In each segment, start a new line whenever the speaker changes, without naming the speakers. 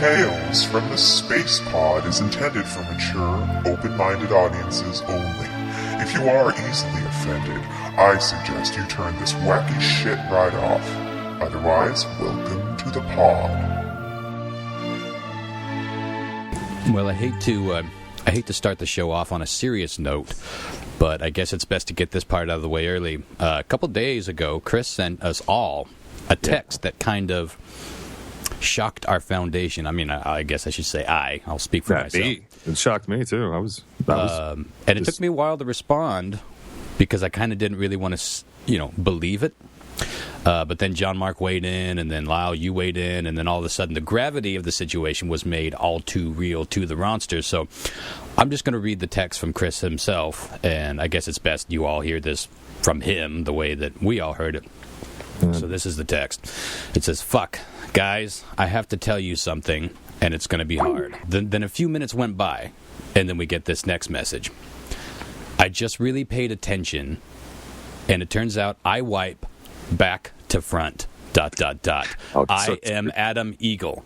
Tales from the Spacepod is intended for mature, open-minded audiences only. If you are easily offended, I suggest you turn this wacky shit right off. Otherwise, welcome to the pod.
Well, I hate to start the show off on a serious note, but I guess it's best to get this part out of the way early. A couple days ago, Chris sent us all a text that kind of shocked our foundation. I mean, I guess I should say I'll speak for myself.
It shocked me, too.
And it took me a while to respond because I kind of didn't really want to, believe it. But then John Mark weighed in, and then Lyle, you weighed in, and then all of a sudden the gravity of the situation was made all too real to the Ronsters. So I'm just going to read the text from Chris himself, and I guess it's best you all hear this from him the way that we all heard it. So this is the text. It says, "Fuck, guys, I have to tell you something, and it's going to be hard." Then a few minutes went by, and then we get this next message. "I just really paid attention, and it turns out I wipe back to front, ...
Oh,
I am Adam Eagle."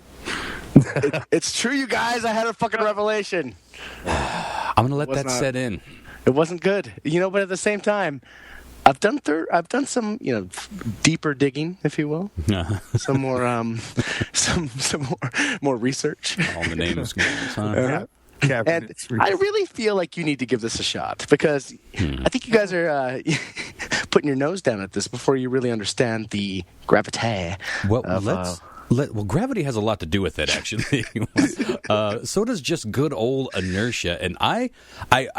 It's true, you guys. I had a fucking revelation.
I'm going to let that set in.
It wasn't good. But at the same time, I've done some, deeper digging, if you will. Some more, more research.
All the names.
And I really feel like you need to give this a shot because I think you guys are putting your nose down at this before you really understand the gravity.
Well, gravity has a lot to do with it, actually. So does just good old inertia. And I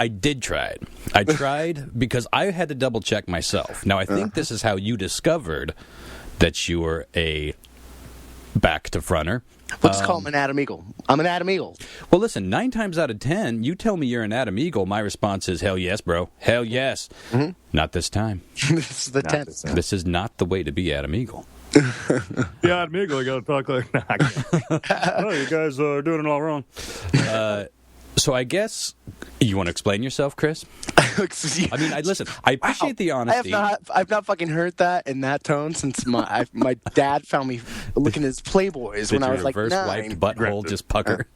did try it. I tried because I had to double check myself. Now, I think this is how you discovered that you were a back to fronter.
We'll just call him an Adam Eagle. I'm an Adam Eagle.
Well, listen, 9 times out of 10, you tell me you're an Adam Eagle, my response is, hell yes, bro. Hell yes. Mm-hmm. Not this time.
This is the 10th.
This is not the way to be Adam Eagle.
Yeah, Adam Eagle, you got to talk like that.
Oh, you guys are doing it all wrong. So I guess you want to explain yourself, Chris? I mean, listen, I appreciate the honesty.
I've not fucking heard that in that tone since my dad found me looking at his Playboys when I was like 9.
Reverse-wiped butthole just pucker.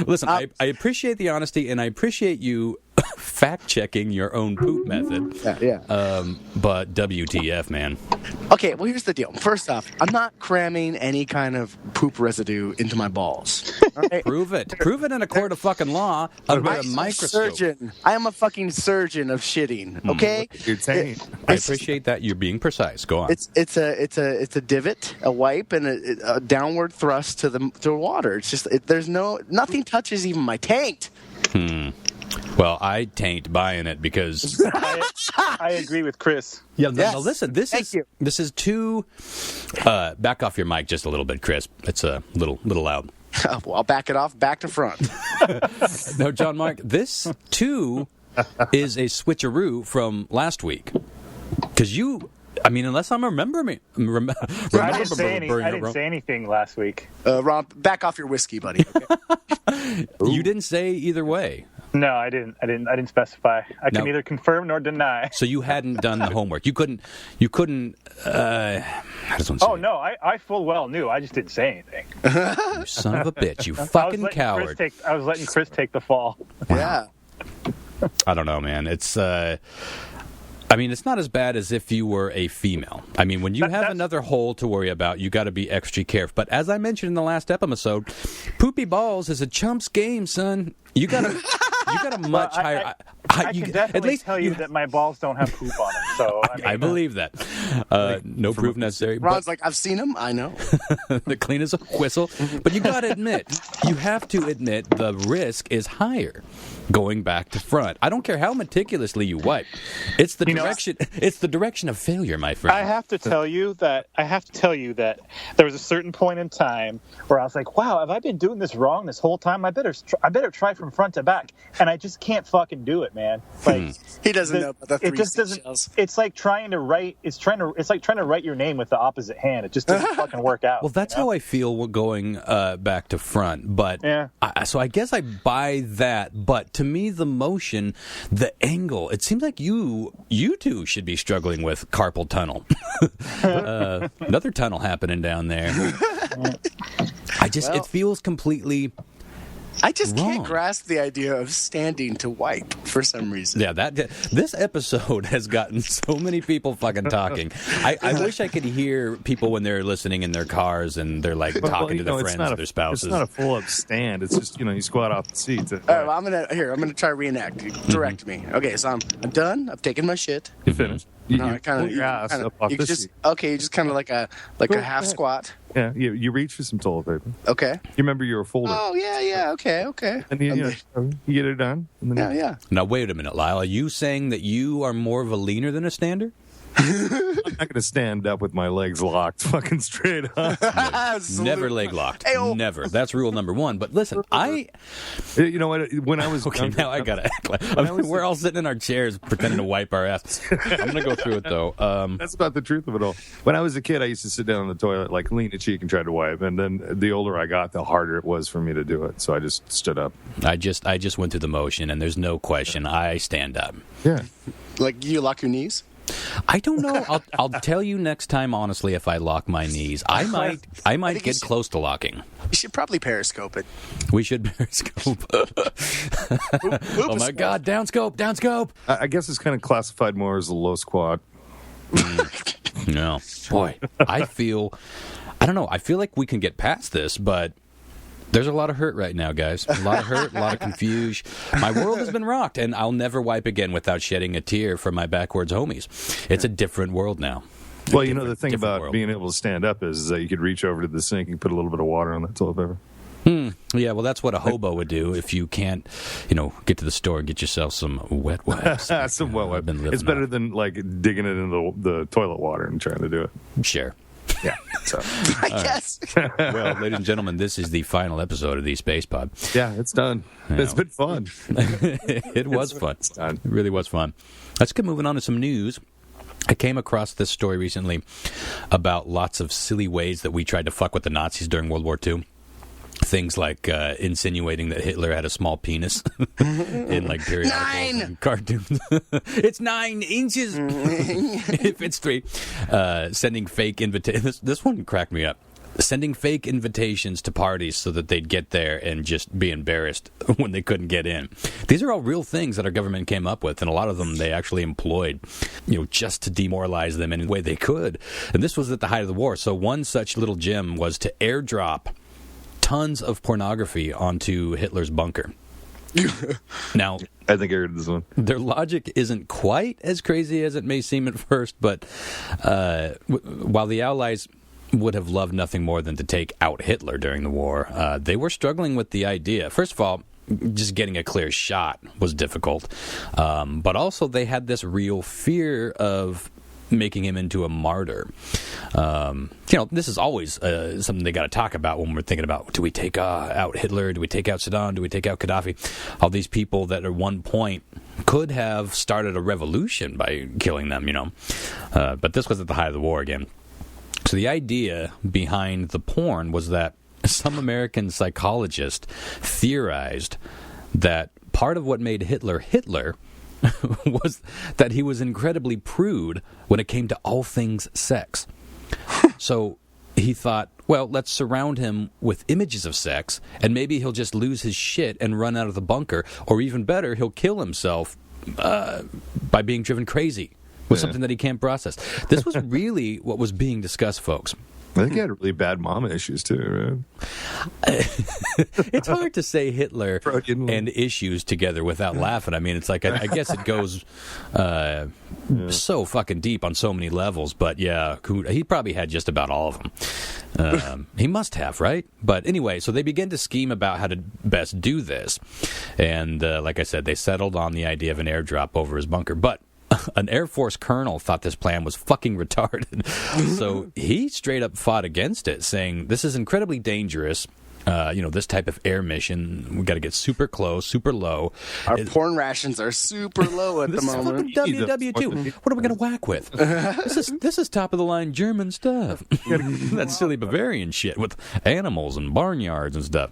Listen, I appreciate the honesty, and I appreciate you fact-checking your own poop method.
Yeah.
But WTF, man.
Okay, well, here's the deal. First off, I'm not cramming any kind of poop residue into my balls. Right?
Prove it. Prove it in a court of fucking law under a microscope.
I am a fucking surgeon of shitting. Okay.
You're saying.
I appreciate that you're being precise. Go on.
It's a divot, a wipe, and a downward thrust to the water. It's just there's nothing touches even my taint.
Well, I tain't buying it because
I agree with Chris.
Yeah, no, listen, this is too. Back off your mic just a little bit, Chris. It's a little loud.
Well, I'll back it off, back to front.
No, John Mark, this too is a switcheroo from last week because unless I'm remembering.
I didn't say anything last week.
Ron, back off your whiskey, buddy. Okay?
You didn't say either way.
No, I didn't specify. I can neither confirm nor deny.
So you hadn't done the homework. You couldn't. I just want to say.
Oh no, I full well knew. I just didn't say anything.
You son of a bitch! You fucking coward!
I was letting Chris take the fall.
Wow.
Yeah.
I don't know, man. It's. It's not as bad as if you were a female. I mean, when you have another hole to worry about, you got to be extra careful. But as I mentioned in the last episode, poopy balls is a chump's game, son. You got a much higher.
I can definitely tell you that my balls don't have poop on them. So
I believe that. No proof necessary.
Ron's like, I've seen them. I know.
The clean as a whistle. But you got to admit, the risk is higher going back to front. I don't care how meticulously you wipe. It's the direction. It's the direction of failure, my friend.
I have to tell you that there was a certain point in time where I was like, wow, have I been doing this wrong this whole time? I better try from front to back, and I just can't fucking do it, man. Like
he doesn't know about the three
it just doesn't.
Shells.
It's like trying to write. It's like trying to write your name with the opposite hand. It just doesn't fucking work out.
Well, that's how I feel going back to front. But
yeah.
So I guess I buy that. But to me, the motion, the angle, it seems like you two should be struggling with carpal tunnel. Another tunnel happening down there. it feels completely.
I just
wrong.
can't grasp the idea of standing to wipe for some reason.
Yeah, this episode has gotten so many people fucking talking. I wish I could hear people when they're listening in their cars and they're like talking to their friends and their spouses.
It's not a full-up stand. It's just, you squat off the seat.
All right, well, I'm gonna try to reenact. Direct me. Okay, so I'm done. I've taken my shit.
You finished. You
pull
your ass up off
you
the
just
seat.
okay. You just kind of like a half squat.
Yeah, you reach for some toilet paper.
Okay.
You remember you were folding.
Oh yeah. Okay.
And you get it done. And then
Yeah.
Now wait a minute, Lyle. Are you saying that you are more of a leaner than a stander?
I'm not going to stand up with my legs locked fucking straight up.
Never leg locked.
Hey-o.
Never. That's rule number one. But listen,
You know what? When I was
Okay,
younger,
now I gotta act like we're all sitting in our chairs pretending to wipe our ass. I'm gonna go through it though.
That's about the truth of it all. When I was a kid, I used to sit down on the toilet, like lean a cheek and try to wipe. And then the older I got, the harder it was for me to do it. So I just stood up.
I just went through the motion, and there's no question. I stand up.
Yeah.
Like you lock your knees.
I don't know. I'll tell you next time, honestly, if I lock my knees. I might get close to locking.
You should probably periscope it.
We should periscope. Oh my God! Downscope!
I guess it's kind of classified more as a low squat.
No, boy, I don't know. I feel like we can get past this, but there's a lot of hurt right now, guys. A lot of hurt, a lot of confusion. My world has been rocked, and I'll never wipe again without shedding a tear for my backwards homies. It's a different world now.
Well, you know, the thing about
world.
being able to stand up is that you could reach over to the sink and put a little bit of water on that toilet paper.
Yeah, well, that's what a hobo would do if you can't, get to the store and get yourself some wet wipes.
Some wet wipe.
I've been living
It's better
off.
than like digging it into the toilet water and trying to do it.
Sure.
Yeah. So
I guess.
Well, ladies and gentlemen, this is the final episode of the Spacepod.
yeah, it's done. It's been fun.
It was fun.
done.
It really was fun. Let's get moving on to some news. I came across this story recently about lots of silly ways that we tried to fuck with the Nazis during World War II. Things like insinuating that Hitler had a small penis in like periodicals and cartoons. It's 9 inches if it's 3. Sending fake invitations. This one cracked me up. Sending fake invitations to parties so that they'd get there and just be embarrassed when they couldn't get in. These are all real things that our government came up with, and a lot of them they actually employed, just to demoralize them in any way they could. And this was at the height of the war. So one such little gem was to airdrop tons of pornography onto Hitler's bunker. Now,
I think I heard this one.
their logic isn't quite as crazy as it may seem at first, but while the Allies would have loved nothing more than to take out Hitler during the war, they were struggling with the idea. First of all, just getting a clear shot was difficult, but also they had this real fear of making him into a martyr. This is always something they got to talk about when we're thinking about, do we take out Hitler? Do we take out Saddam? Do we take out Gaddafi? All these people that at one point could have started a revolution by killing them, But this was at the height of the war again. So the idea behind the porn was that some American psychologist theorized that part of what made Hitler Hitler was that he was incredibly prude when it came to all things sex. So he thought, well, let's surround him with images of sex, and maybe he'll just lose his shit and run out of the bunker, or even better, he'll kill himself by being driven crazy with something that he can't process. This was really what was being discussed, folks.
I think he had really bad mama issues too, right?
It's hard to say Hitler
Freudian.
and issues together without laughing. I mean, it's like, I guess it goes so fucking deep on so many levels, but yeah, he probably had just about all of them. He must have, right? But anyway, so they began to scheme about how to best do this. And like I said, they settled on the idea of an airdrop over his bunker. But an Air Force colonel thought this plan was fucking retarded. So he straight up fought against it, saying, this is incredibly dangerous. This type of air mission, we got to get super close, super low.
Our porn rations are super low at the
This is
moment.
fucking WW2. What are we going to whack with? This is top of the line German stuff. That's silly Bavarian shit with animals and barnyards and stuff.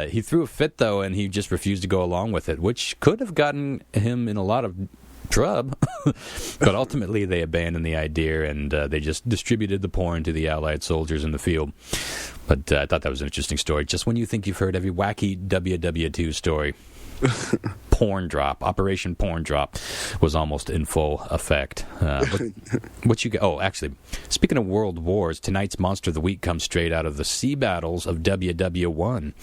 He threw a fit though, and he just refused to go along with it, which could have gotten him in a lot of shrub. But ultimately, they abandoned the idea, and they just distributed the porn to the Allied soldiers in the field. But I thought that was an interesting story. Just when you think you've heard every wacky WW2 story, Porn Drop, Operation Porn Drop, was almost in full effect. What you got? Oh, actually, speaking of world wars, tonight's Monster of the Week comes straight out of the sea battles of WW1.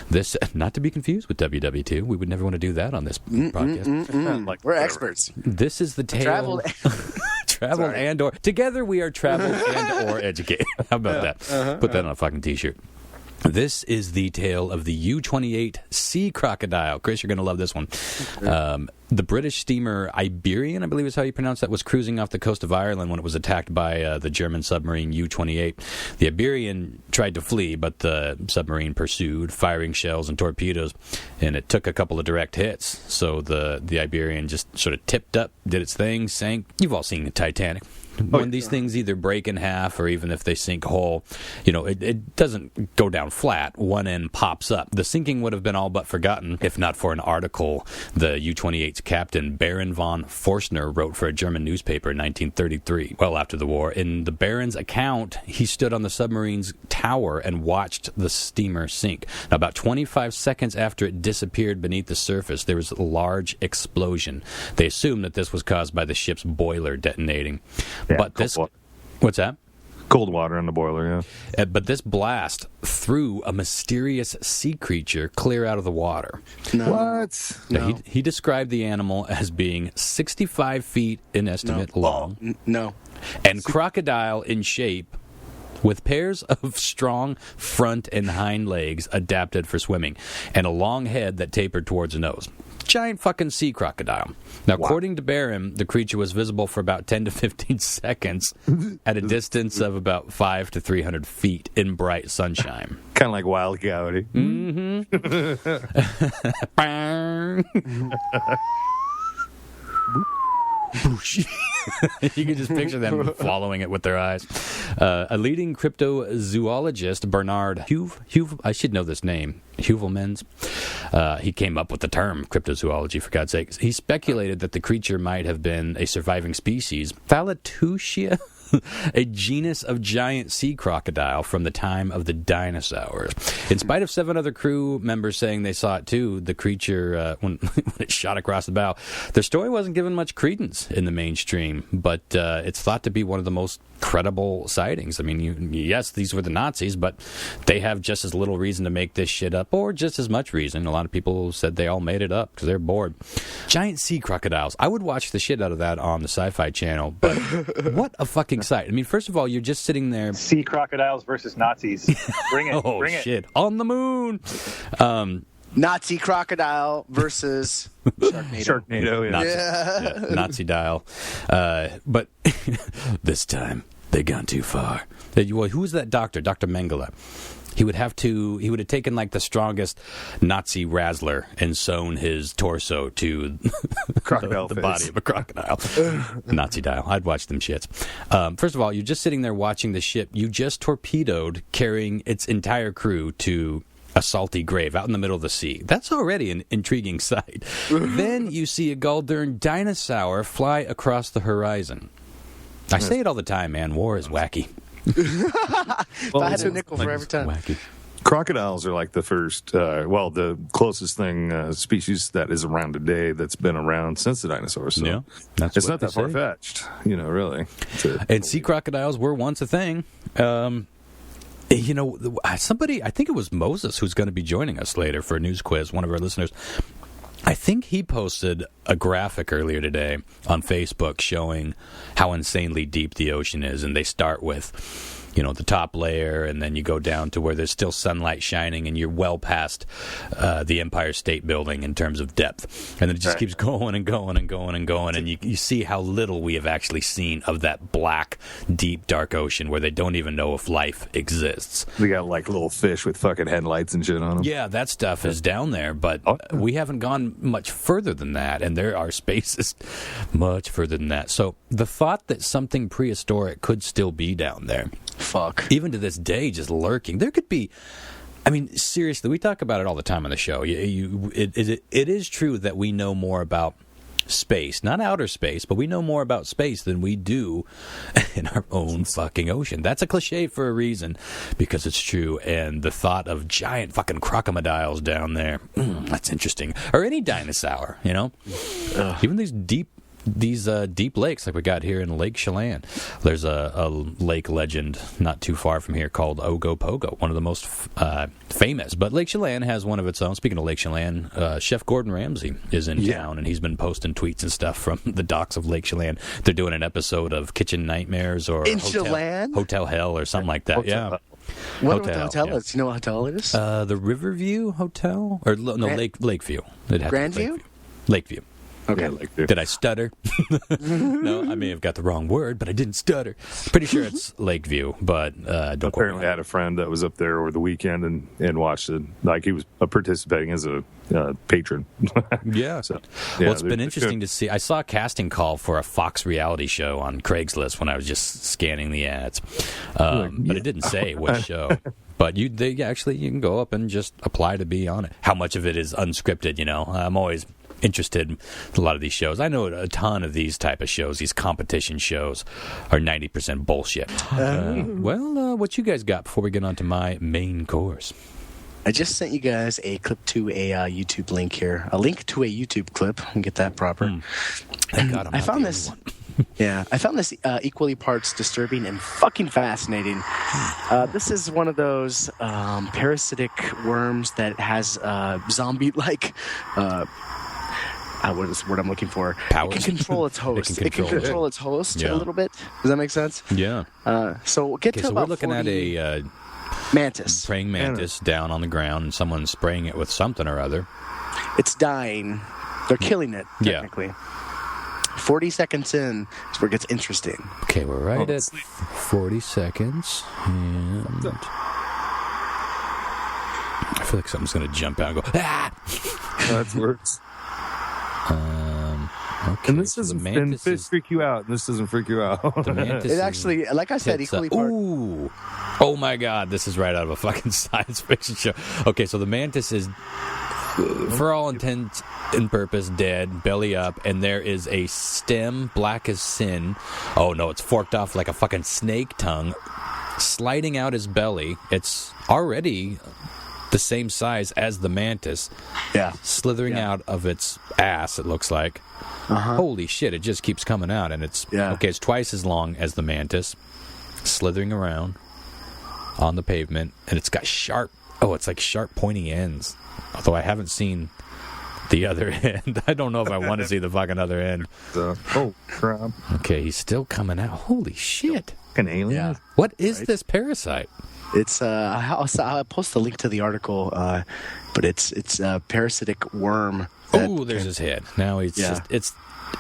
This, not to be confused with WW2. We would never want to do that on this podcast.
Like, we're experts.
This is the tale. Travel and or together we are travel and or educated. How about that? Put that on a fucking t-shirt. This is the tale of the U-28 sea crocodile. Chris, you're going to love this one. The British steamer Iberian, I believe is how you pronounce that, was cruising off the coast of Ireland when it was attacked by the German submarine U-28. The Iberian tried to flee, but the submarine pursued, firing shells and torpedoes, and it took a couple of direct hits. So the Iberian just sort of tipped up, did its thing, sank. You've all seen the Titanic. When these things either break in half or even if they sink whole, it doesn't go down flat. One end pops up. The sinking would have been all but forgotten if not for an article the U-28's captain, Baron von Forstner, wrote for a German newspaper in 1933, well after the war. In the Baron's account, he stood on the submarine's tower and watched the steamer sink. Now, about 25 seconds after it disappeared beneath the surface, there was a large explosion. They assumed that this was caused by the ship's boiler detonating.
Yeah,
but this, what's that?
Cold water in the boiler, yeah.
But this blast threw a mysterious sea creature clear out of the water.
No. What?
No. He described the animal as being 65 feet in estimate long.
No.
And crocodile in shape, with pairs of strong front and hind legs adapted for swimming, and a long head that tapered towards the nose. Giant fucking sea crocodile. Now, according to Barham, the creature was visible for about 10 to 15 seconds at a distance of about 500 to 300 feet in bright sunshine.
Kind of like Wild Coyote.
Mm-hmm. You can just picture them following it with their eyes. A leading cryptozoologist, Bernard Huve, I should know this name, Heuvelmans, he came up with the term cryptozoology, for God's sake. He speculated that the creature might have been a surviving species, Thalatutia, a genus of giant sea crocodile from the time of the dinosaurs. In spite of 7 other crew members saying they saw it too, the creature, when it shot across the bow, their story wasn't given much credence in the mainstream, but it's thought to be one of the most credible sightings. I mean, yes, these were the Nazis, but they have just as little reason to make this shit up, or just as much reason. A lot of people said they all made it up because they're bored. Giant sea crocodiles. I would watch the shit out of that on the Sci-Fi Channel, but what a fucking sight. I mean, first of all, you're just sitting there.
Sea crocodiles versus Nazis. Bring it.
Oh,
bring
shit. On the moon.
Nazi crocodile versus
Sharknado, yeah.
Yeah. Nazi dial. But this time, they've gone too far. Who was that doctor? Dr. Mengele. He would have taken like the strongest Nazi Razzler and sewn his torso to the body of a crocodile. Nazi dial. I'd watch them shits. First of all, you're just sitting there watching the ship you just torpedoed carrying its entire crew to a salty grave out in the middle of the sea. That's already an intriguing sight. Then you see a Guldern dinosaur fly across the horizon. I say it all the time, man. War is wacky.
If I had a nickel for every time.
Wacky.
Crocodiles are like the first, the closest thing, species that is around today that's been around since the dinosaurs. So
yeah,
it's not that far-fetched, really.
And sea crocodiles were once a thing. Somebody, I think it was Moses, who's going to be joining us later for a news quiz, one of our listeners. I think he posted a graphic earlier today on Facebook showing how insanely deep the ocean is, and they start with the top layer, and then you go down to where there's still sunlight shining, and you're well past the Empire State Building in terms of depth. And then it just keeps going and going and going and going, and you see how little we have actually seen of that black, deep, dark ocean where they don't even know if life exists.
They got like little fish with fucking headlights and shit on them.
Yeah, that stuff is down there, but we haven't gone much further than that, and there are spaces much further than that. So the thought that something prehistoric could still be down there,
fuck,
even to this day, just lurking. There could be. I mean, seriously, we talk about it all the time on the show. It is true that we know more about space, not outer space, but we know more about space than we do in our own fucking ocean. That's a cliche for a reason, because it's true. And the thought of giant fucking crocodiles down there, that's interesting. Or any dinosaur, you know? Even these deep lakes like we got here in Lake Chelan. There's a lake legend not too far from here called Ogopogo, one of the most famous. But Lake Chelan has one of its own. Speaking of Lake Chelan, Chef Gordon Ramsay is in town, and he's been posting tweets and stuff from the docks of Lake Chelan. They're doing an episode of Kitchen Nightmares or Hotel Hell or something like that. Yeah.
What the hotel is? You know what hotel it is?
The Riverview Hotel? Or no, Lakeview.
Grandview?
Lakeview.
Okay.
Yeah,
Did I stutter? No, I may have got the wrong word, but I didn't stutter. Pretty sure it's Lakeview, but don't
apparently I had a friend that was up there over the weekend and watched it. Like he was participating as a patron.
Yeah. Well, it's been interesting to see. I saw a casting call for a Fox reality show on Craigslist when I was just scanning the ads, but it didn't say what show. But you can go up and just apply to be on it. How much of it is unscripted? You know, I'm always interested in a lot of these shows. I know a ton of these type of shows, these competition shows, are 90% bullshit. What you guys got before we get on to my main course?
I just sent you guys a clip to a YouTube link here. A link to a YouTube clip. And get that proper.
Thank God I found this.
I found this equally parts disturbing and fucking fascinating. This is one of those parasitic worms that has zombie-like... what is the word I'm looking for?
Powers.
It can control its host. It can control its host a little bit. Does that make sense?
Yeah.
So we'll get to about
we're looking at a
mantis.
Praying mantis down on the ground, and someone's spraying it with something or other.
It's dying. They're killing it, technically. Yeah. 40 seconds in is where it gets interesting.
Okay, we're right at 40 seconds. And I feel like something's going to jump out and go, ah!
That's worse.
Okay,
and this doesn't freak you out. This doesn't freak you out.
It actually, like I said, equally part.
Ooh! Oh my God! This is right out of a fucking science fiction show. Okay, so the mantis is, for all intents and purpose, dead, belly up, and there is a stem, black as sin. Oh no, it's forked off like a fucking snake tongue, sliding out his belly. It's already the same size as the mantis.
Yeah.
Slithering out of its ass, it looks like. Holy shit, it just keeps coming out, and it's it's twice as long as the mantis, slithering around on the pavement, and it's got sharp pointy ends. Although I haven't seen the other end. I don't know if I want to see the fucking other end.
Oh, crap.
Okay, he's still coming out. Holy shit.
An alien?
Yeah.
What is this parasite?
It's I'll post the link to the article, but it's a parasitic worm.
Oh, there's his head. Now it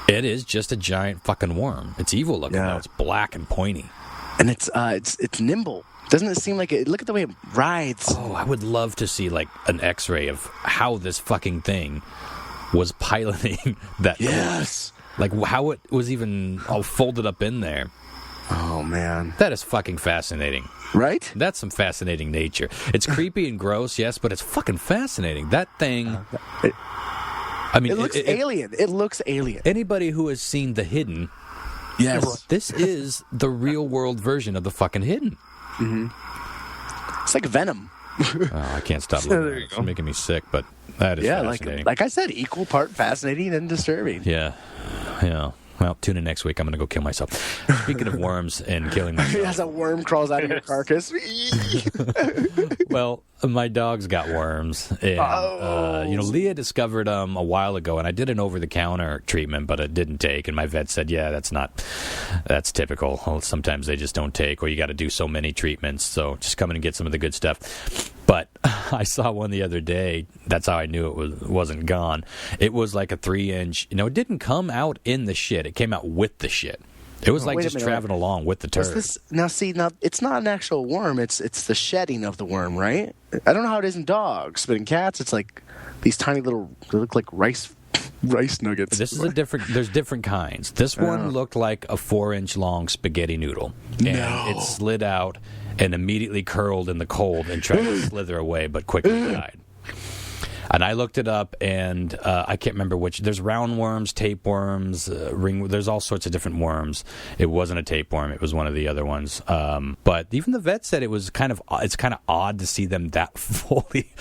is just a giant fucking worm. It's evil looking though. It's black and pointy.
And it's nimble. Doesn't it seem like it? Look at the way it rides.
Oh, I would love to see like an X-ray of how this fucking thing was piloting that.
Yes.
Like how it was even all folded up in there.
Oh man,
that is fucking fascinating.
Right?
That's some fascinating nature. It's creepy and gross, yes, but it's fucking fascinating. That thing.
It looks alien. It looks alien.
Anybody who has seen The Hidden,
yes,
this is the real world version of the fucking Hidden.
Mm-hmm. It's like Venom.
I can't stop looking at it. It's making me sick, but that is fascinating.
Like I said, equal part fascinating and disturbing.
Yeah. Well, tune in next week. I'm going to go kill myself. Speaking of worms and killing myself.
As a worm crawls out of your carcass.
Well, my dog's got worms. And, Leah discovered a while ago, and I did an over-the-counter treatment, but it didn't take. And my vet said, that's typical. Well, sometimes they just don't take, or you got to do so many treatments. So just come in and get some of the good stuff. But I saw one the other day. That's how I knew it wasn't gone. It was like a 3-inch. It didn't come out in the shit. It came out with the shit. It was traveling along with the turd.
Now, it's not an actual worm. It's the shedding of the worm, right? I don't know how it is in dogs, but in cats, it's like these tiny little. They look like rice nuggets.
This is there's different kinds. This one looked like a 4-inch long spaghetti noodle, and it slid out and immediately curled in the cold and tried to slither away, but quickly died. And I looked it up, and I can't remember which. There's roundworms, tapeworms, ring. There's all sorts of different worms. It wasn't a tapeworm. It was one of the other ones. But even the vet said it's kind of odd to see them that fully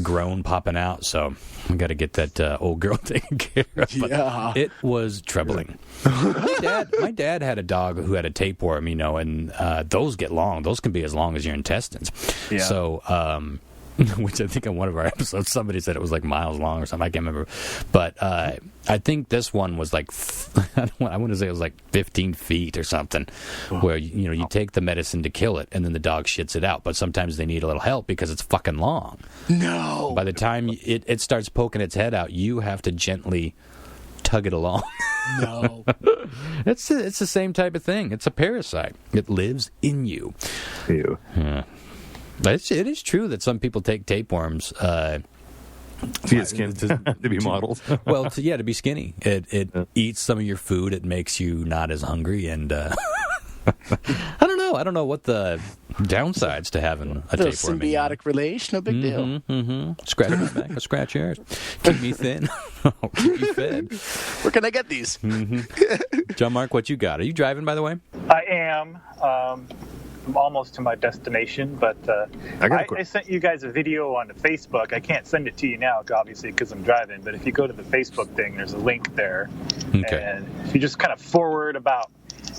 grown popping out. So we got to get that old girl taken care of. But it was troubling. My dad had a dog who had a tapeworm, and those get long. Those can be as long as your intestines. Yeah. So, which I think in one of our episodes somebody said it was like miles long or something. I can't remember. But I think this one was like, I want to say it was like 15 feet or something, where you take the medicine to kill it and then the dog shits it out. But sometimes they need a little help because it's fucking long.
No.
By the time it starts poking its head out, you have to gently tug it along.
No.
It's the same type of thing. It's a parasite. It lives in you.
Ew.
Yeah. But it is true that some people take tapeworms
to get skin to be models.
Well, to be skinny. It eats some of your food. It makes you not as hungry. And I don't know what the downsides to having a tapeworm.
Symbiotic relation, no big deal.
Mm-hmm. Scratch my back, I scratch yours. Keep me thin. Keep me fed.
Where can I get these?
Mm-hmm. John Mark, what you got? Are you driving, by the way?
I am. I'm almost to my destination, but I sent you guys a video on Facebook. I can't send it to you now, obviously, because I'm driving. But if you go to the Facebook thing, there's a link there. Okay. And if you just kind of forward about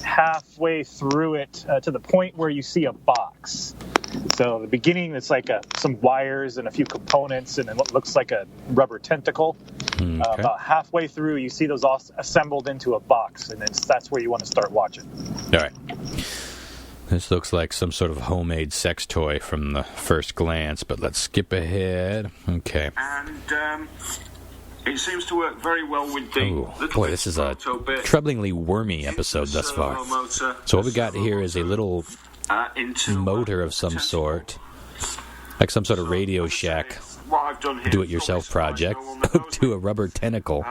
halfway through it to the point where you see a box. So the beginning, it's like some wires and a few components and what looks like a rubber tentacle. Okay. About halfway through, you see those all assembled into a box, and that's where you want to start watching.
All right. This looks like some sort of homemade sex toy from the first glance, but let's skip ahead. Okay.
And it seems to work very well with the
boy, this is a troublingly wormy episode thus far. So what we got here is a little motor of some sort, like some sort of Radio Shack do-it-yourself project, hooked to a rubber tentacle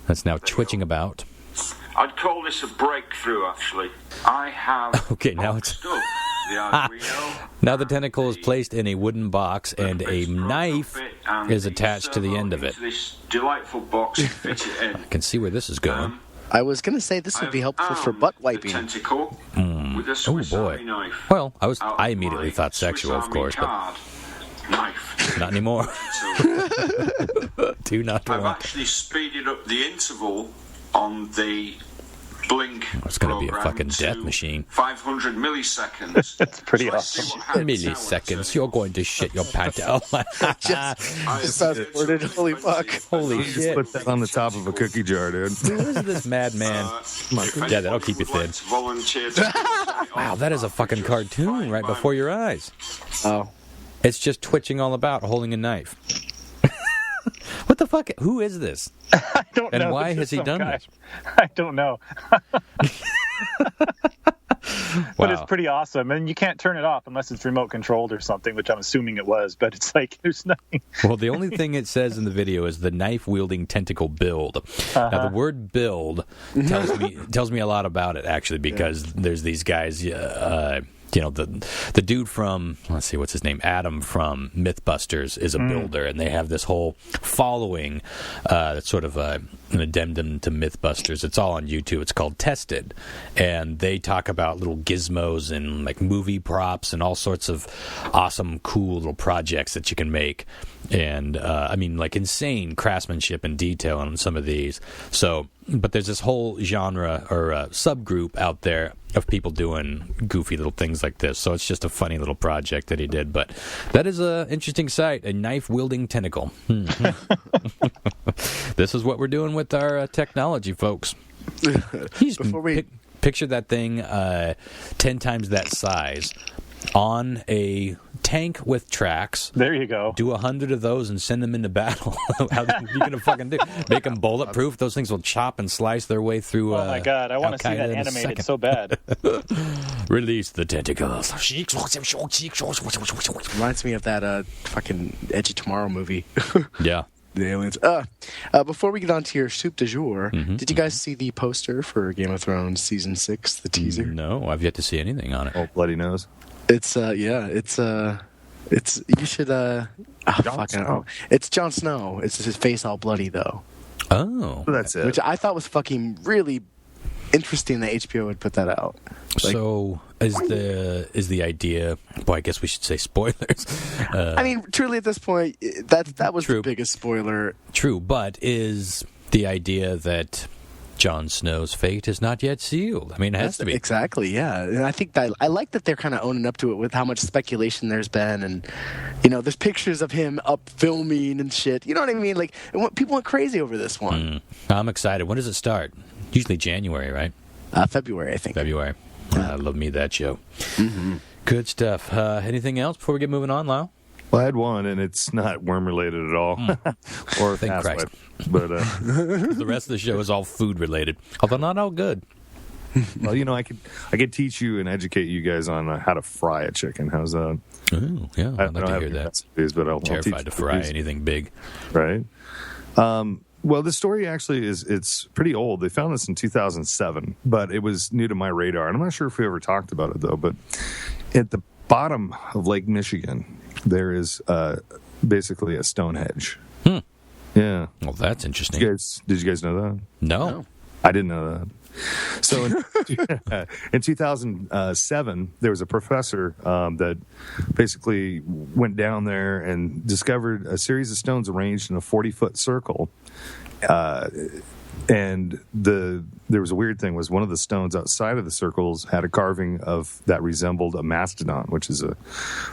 that's now twitching about.
I'd call this a breakthrough, actually. I have...
Okay, now it's... Now the tentacle is placed in a wooden box, and a knife is attached to the end of it.
This delightful box, fit it in.
I can see where this is going.
I was going to say this would be helpful for butt wiping.
With a Swiss Army knife.
Well, I immediately thought sexual, of course, but
knife.
Not anymore. Do not want.
I've actually speeded up the interval on the Blink.
It's going to be a fucking death machine.
500 milliseconds.
That's pretty awesome.
Milliseconds. You're going to shit your pants out.
Just fast-forwarded. Holy fuck.
Holy shit.
Just put that on the top of a cookie jar, dude.
Who is this madman? Yeah, that'll keep you thin. Wow, that is a fucking cartoon right before your eyes.
Oh.
It's just twitching all about, holding a knife. What the fuck? Who is this?
I don't know.
And why has he done this?
I don't know.
Wow.
But it's pretty awesome. And you can't turn it off unless it's remote controlled or something, which I'm assuming it was. But it's like, there's nothing.
Well, the only thing it says in the video is the knife-wielding tentacle build. Now, the word build tells me a lot about it, actually, because there's these guys... the dude from, let's see, what's his name? Adam from Mythbusters is a builder, and they have this whole following that's sort of an addendum to Mythbusters. It's all on YouTube. It's called Tested, and they talk about little gizmos and like movie props and all sorts of awesome, cool little projects that you can make. And like insane craftsmanship and detail on some of these. So, but there's this whole genre or subgroup out there of people doing goofy little things like this. So it's just a funny little project that he did. But that is an interesting sight, a knife-wielding tentacle. This is what we're doing with our technology, folks. Picture that thing 10 times that size on a tank with tracks.
There you go.
Do 100 of those and send them into battle. How are you going to fucking do? Make them bulletproof? Those things will chop and slice their way through.
Oh my god, I want to see that animated so bad.
Release the tentacles.
Reminds me of that fucking Edge of Tomorrow movie.
Yeah.
The aliens. Before we get on to your soup du jour, did you guys see the poster for Game of Thrones Season 6, the teaser?
No, I've yet to see anything on it.
Oh, bloody nose.
It's You should fuck, I don't know. It's Jon Snow. It's his face all bloody though.
Oh,
So that's it.
Which I thought was fucking really interesting that HBO would put that out. Like,
so is the idea? Boy, I guess we should say spoilers.
I mean, truly at this point, that was
True.
the biggest spoiler.
True, but is the idea that Jon Snow's fate is not yet sealed? I mean, it has to be.
Exactly, yeah. And I think that I like that they're kind of owning up to it with how much speculation there's been, and there's pictures of him up filming and shit. You know what I mean? Like, people went crazy over this one.
I'm excited. When does it start? Usually January, right?
February, I think.
February. I love me that show. Mm-hmm. Good stuff. Anything else before we get moving on, Lau?
Well, I had one, and it's not worm-related at all. Or
Thank
asswipe.
Christ.
But
The rest of the show is all food-related, although not all good.
well, I could teach you and educate you guys on how to fry a chicken. How's that?
Oh, yeah. I'd like to hear that.
Recipes, but I'll teach
Terrified
you
to fry
these.
anything big.
Right. Well, the story actually it's pretty old. They found this in 2007, but it was new to my radar. And I'm not sure if we ever talked about it, though. But at the bottom of Lake Michigan, there is basically a Stonehenge. Yeah.
Well, that's interesting.
Did you guys know that?
No.
I didn't know that. So in 2007, there was a professor that basically went down there and discovered a series of stones arranged in a 40-foot circle. And there was a weird thing, was one of the stones outside of the circles had a carving that resembled a mastodon, which is a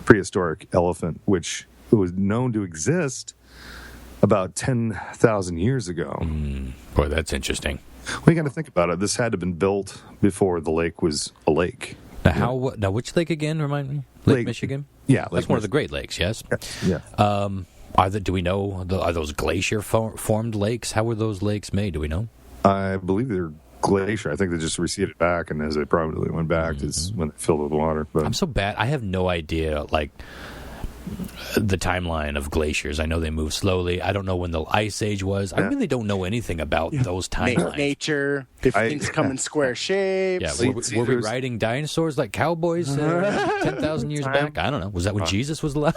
prehistoric elephant, which was known to exist about 10,000 years ago.
Boy, that's interesting.
Well, you got to think about it. This had to have been built before the lake was a lake.
Now, which lake again? Remind me. Lake Michigan.
Yeah,
that's one of the Great Lakes. Yes.
Yeah.
Do we know? Are those glacier formed lakes? How were those lakes made? Do we know?
I believe they're glacier. I think they just receded back, and as they probably went back, is when they filled with water. But
I'm so bad. I have no idea. Like, the timeline of glaciers. I know they move slowly. I don't know when the ice age was. I really don't know anything about those timelines.
Nature, if things come in square shapes.
Yeah, were we riding dinosaurs like cowboys 10,000 years back? I don't know. Was that when Jesus was alive?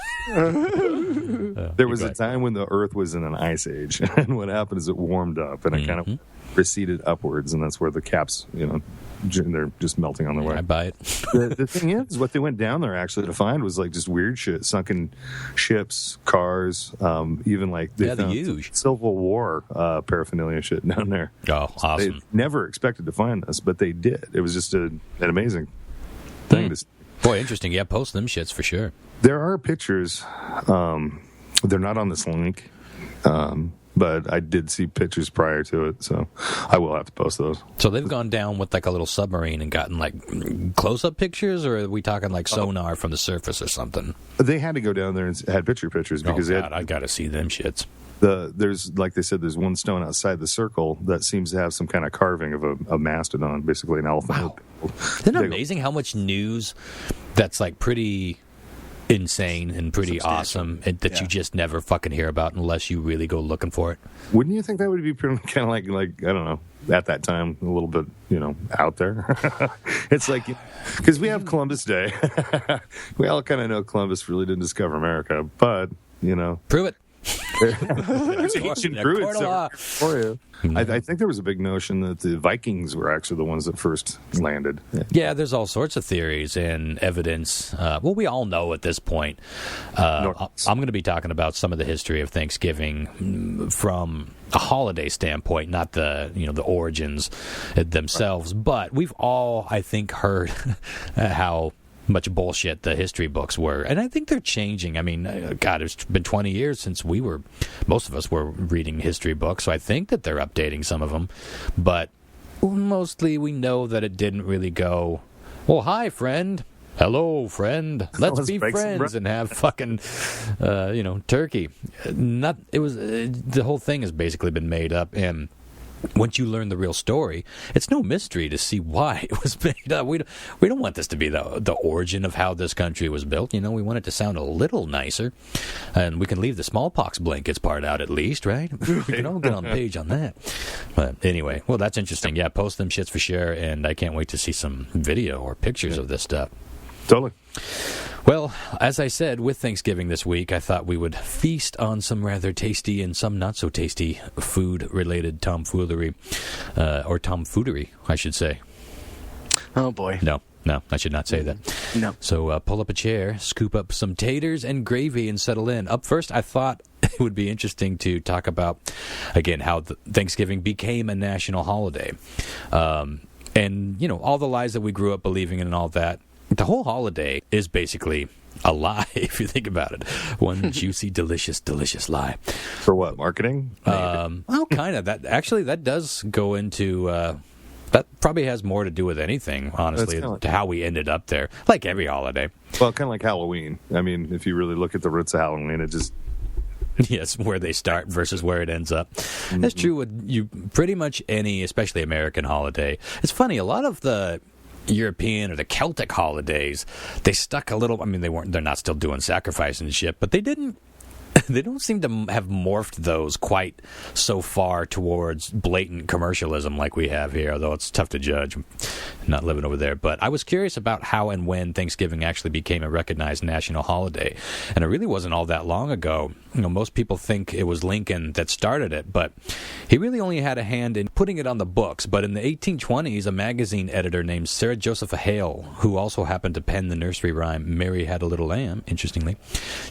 There was a time when the Earth was in an ice age, and what happened is it warmed up, and it kind of receded upwards, and that's where the caps, they're just melting on their way.
I buy it.
The thing is, what they went down there actually to find was like just weird shit, sunken ships, cars, even like they found Civil War paraphernalia shit down there.
Oh, awesome!
They never expected to find this, but they did. It was just an amazing thing to see.
Boy, interesting. Yeah, post them shits for sure.
There are pictures. They're not on this link. But I did see pictures prior to it, so I will have to post those.
So they've gone down with like a little submarine and gotten like close-up pictures, or are we talking like sonar from the surface or something?
They had to go down there and had pictures because
I got to see them shits.
There's, like they said, there's one stone outside the circle that seems to have some kind of carving of a mastodon, basically an elephant.
Wow. Isn't it amazing how much news that's like pretty insane and pretty awesome that you just never fucking hear about unless you really go looking for it?
Wouldn't you think that would be kind of like I don't know, at that time a little bit out there? It's like, because we have Columbus Day. We all kind of know Columbus really didn't discover America, but
prove it.
For you. I think there was a big notion that the Vikings were actually the ones that first landed.
Yeah, there's all sorts of theories and evidence. We all know at this point. I'm going to be talking about some of the history of Thanksgiving from a holiday standpoint, not the the origins themselves. But we've all, I think, heard how much bullshit the history books were, and I think they're changing. I mean, God, it's been 20 years since most of us were reading history books, so I think that they're updating some of them, but mostly we know that it didn't really go, well, hi, friend. Hello, friend. Let's be friends and have fucking, turkey. The whole thing has basically been made up, and once you learn the real story, it's no mystery to see why it was made up. We don't want this to be the origin of how this country was built. We want it to sound a little nicer, and we can leave the smallpox blankets part out at least, right? We can all get on page on that. But anyway, well, that's interesting. Yeah, post them shits for sure, and I can't wait to see some video or pictures of this stuff.
Totally.
Well, as I said, with Thanksgiving this week, I thought we would feast on some rather tasty and some not so tasty food-related tomfoolery, or tomfoodery, I should say.
Oh, boy.
No, I should not say that.
No.
So pull up a chair, scoop up some taters and gravy, and settle in. Up first, I thought it would be interesting to talk about, again, how Thanksgiving became a national holiday. And, you know, all the lies that we grew up believing in and all that. The whole holiday is basically a lie, if you think about it. One juicy, delicious, delicious lie.
For what, marketing?
Well, kind of. That does go into... that probably has more to do with anything, honestly, to how we ended up there, like every holiday.
Well, kind of like Halloween. I mean, if you really look at the roots of Halloween, it just...
Yes, where they start versus where it ends up. Mm-hmm. That's true with pretty much any, especially American holiday. It's funny, a lot of the European or the Celtic holidays, they stuck a little... I mean, they're not still doing sacrifice and shit, but they don't seem to have morphed those quite so far towards blatant commercialism like we have here, although it's tough to judge. I'm not living over there. But I was curious about how and when Thanksgiving actually became a recognized national holiday. And it really wasn't all that long ago. You know, most people think it was Lincoln that started it, but he really only had a hand in putting it on the books. But in the 1820s, a magazine editor named Sarah Josepha Hale, who also happened to pen the nursery rhyme Mary Had a Little Lamb, interestingly,